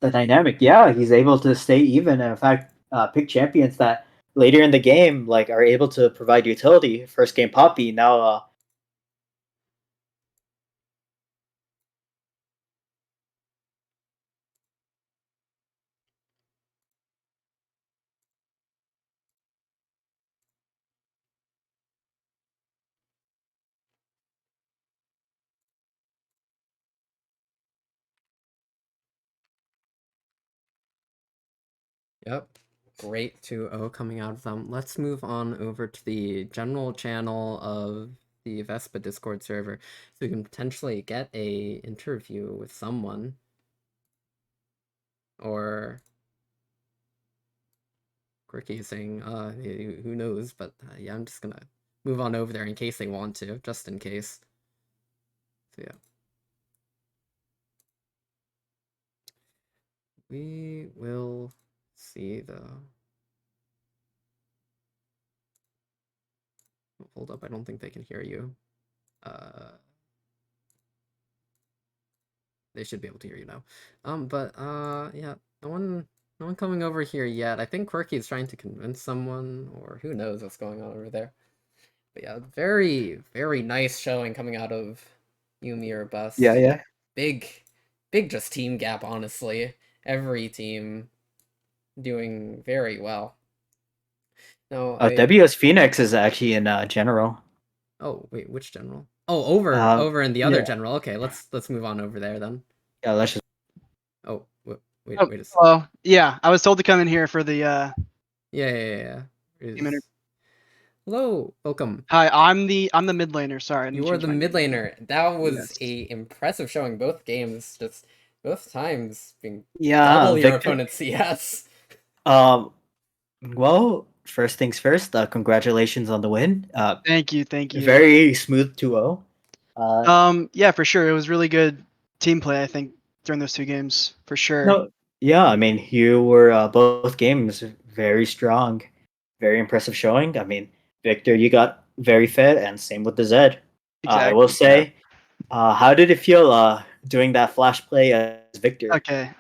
The Dynamic. Yeah, he's able to stay even. And in fact, pick champions that later in the game, like, are able to provide utility. First game, Poppy. Now, Yep. Great 2-0 coming out of them. Let's move on over to the general channel of the Vespa Discord server so we can potentially get a interview with someone. Or Quirky is saying, who knows, but yeah, I'm just gonna move on over there in case they want to, just in case. So yeah. We will see though. Hold up, I don't think they can hear you. They should be able to hear you now. Yeah, no one coming over here yet. I think Quirky is trying to convince someone, or who knows what's going on over there. But yeah, very, very nice showing coming out of Yuumi or Bust. yeah. Big just team gap, honestly. Every team doing very well. No, WS Phoenix is actually in general. Oh, wait, which general? Oh, over in the other Yeah. general. Okay, let's move on over there then. Yeah, let's just. Oh, wait Oh, a second. well, yeah, I was told to come in here for the Yeah. Hello, welcome. Hi, I'm the mid laner. Sorry, I didn't You are change the my mid name. laner. That was Yes. a impressive showing both games. Just both times being Yeah, double your Victor. opponent's CS. Well, first things first, congratulations on the win. Thank you. Very smooth 2-0. Yeah, for sure. It was really good team play, I think, during those two games, for sure. No, yeah, I mean, you were both games very strong, very impressive showing. I mean, Victor, you got very fed, and same with the Zed. I will say, how did it feel doing that flash play as Victor? Okay.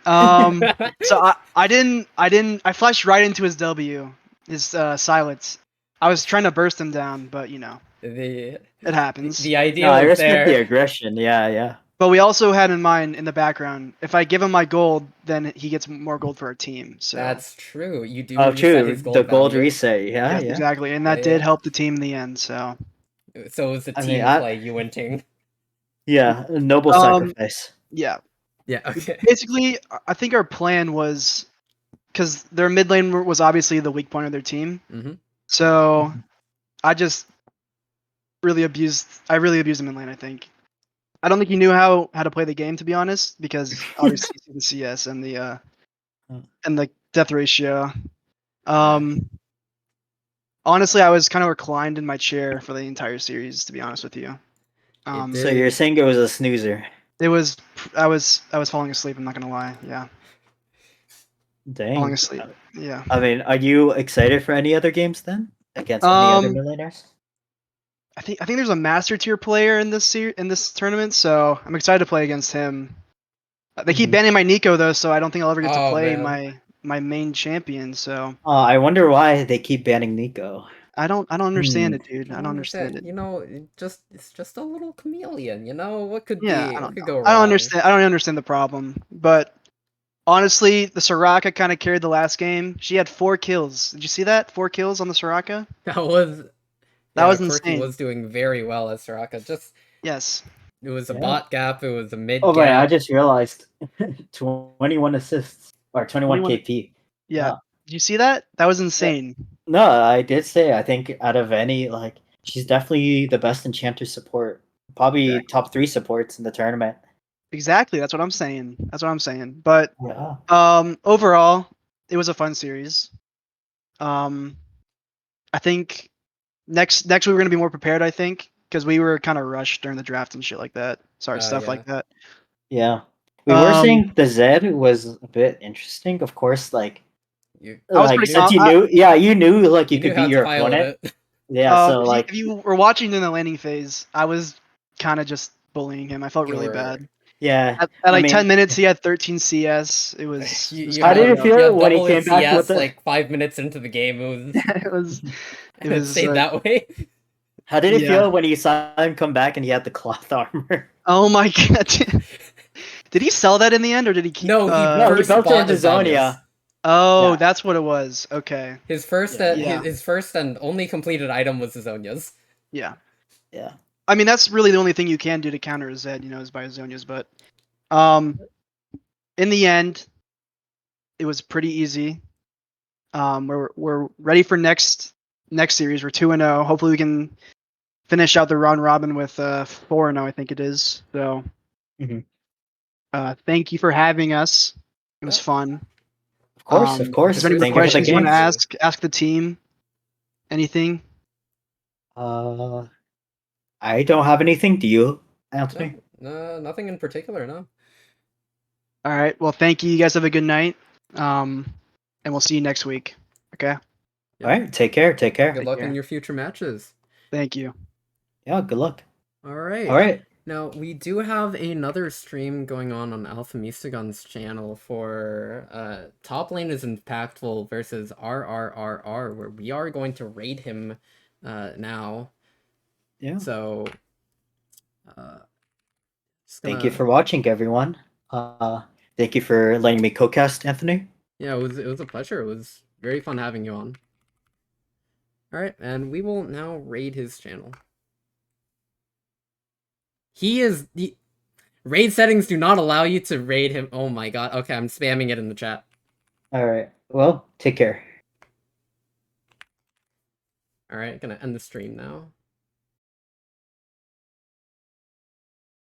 So I flashed right into his W, his silence. I was trying to burst him down, but The it happens. the idea No, I was respect the there. aggression. Yeah. But we also had in mind in the background, if I give him my gold, then he gets more gold for our team. So That's true. You do Oh, reset true. his The gold value. reset. Yeah. exactly, and that did help the team in the end. So So it was a I mean, team play, you winning. yeah, noble sacrifice. yeah. Yeah, okay. Basically, I think our plan was because their mid lane was obviously the weak point of their team. Mm-hmm. So I just really abused him in lane. I think. I don't think he knew how to play the game, to be honest, because obviously the CS and the death ratio. Honestly, I was kind of reclined in my chair for the entire series, to be honest with you. So you're saying it was a snoozer? It was. I was falling asleep. I'm not gonna lie. Yeah. Dang. Falling asleep. Yeah. I mean, are you excited for any other games then against any other millionaires? I think there's a master tier player in this tournament, so I'm excited to play against him. They keep Mhm. banning my Nico though, so I don't think I'll ever get to Oh, play man. my main champion. So I wonder why they keep banning Nico. I don't understand Hmm. it, dude. I don't Like understand it. you know, it's just a little chameleon. You know, what could Yeah, I what don't could know. go I don't wrong? understand. I don't understand the problem. But honestly, the Soraka kind of carried the last game. She had 4 kills. Did you see that? 4 kills on the Soraka. That was That yeah. was Quirky insane. was doing very well as Soraka. Just Yes. it was a Yeah. bot gap. It was a mid Oh wait, I gap. just realized 21 assists or 21 21. KP. Yeah. Yeah. Did you see that? That was Yeah. insane. No, I did say I think out of any she's definitely the best enchanter support. Probably top 3 supports in the tournament. Exactly. That's what I'm saying. That's what I'm saying. But Yeah. overall, it was a fun series. I think next we were gonna be more prepared. I think because we were kind of rushed during the draft and shit like that. Sorry, stuff Yeah. like that. Yeah. We were Um, saying the Zed was a bit interesting. Of course, You I was pretty. since you knew, you knew you you knew could beat how to your pilot opponent. it. Yeah, so If you were watching in the landing phase, I was kind of just bullying him. I felt You really were bad. yeah. At I like 10 mean, minutes, he had 13 CS. It was You how kind did of it rough. you feel had when he double came his back with CS the? like 5 minutes into the game. it was it It was stayed that way. How did it yeah. feel when you saw him come back and he had the cloth armor? Oh my god. Did he sell that in the end or did he keep No, he No, he first built it bought into Azonia's. Zonia. Oh, Yeah, that's what it was. Okay. His first yeah, Yeah. his first and only completed item was Azonia's. Yeah. yeah. I mean, that's really the only thing you can do to counter a Zed, is buy Zonia's, but um in the end, it was pretty easy. We're ready for next series. We're 2-0. Hopefully we can finish out the round robin with 4-0, I think it is. So Mhm. thank you for having us. It was Yeah. fun. Of The Is course. there any more first Thank you for the questions you want to question. games. ask the team? Anything? Uh, I don't have anything. Do you, Anthony? No, nothing in particular, no. All right. Well, thank you. You guys have a good night. And we'll see you next week. Okay. All right. Take care. Take care. Good Take luck care. in your future matches. Thank you. Yeah. Good luck. All right. All right. Now, we do have another stream going on Alpha Mistagon's channel for Top Lane is Impactful versus RRRR, where we are going to raid him now. Yeah. So, Thank you for watching, everyone. Thank you for letting me co-cast, Anthony. Yeah, it was a pleasure. It was very fun having you on. All right, and we will now raid his channel. The raid settings do not allow you to raid him. Oh my god. Okay, I'm spamming it in the chat. All right. Well, take care. All right, gonna end the stream now.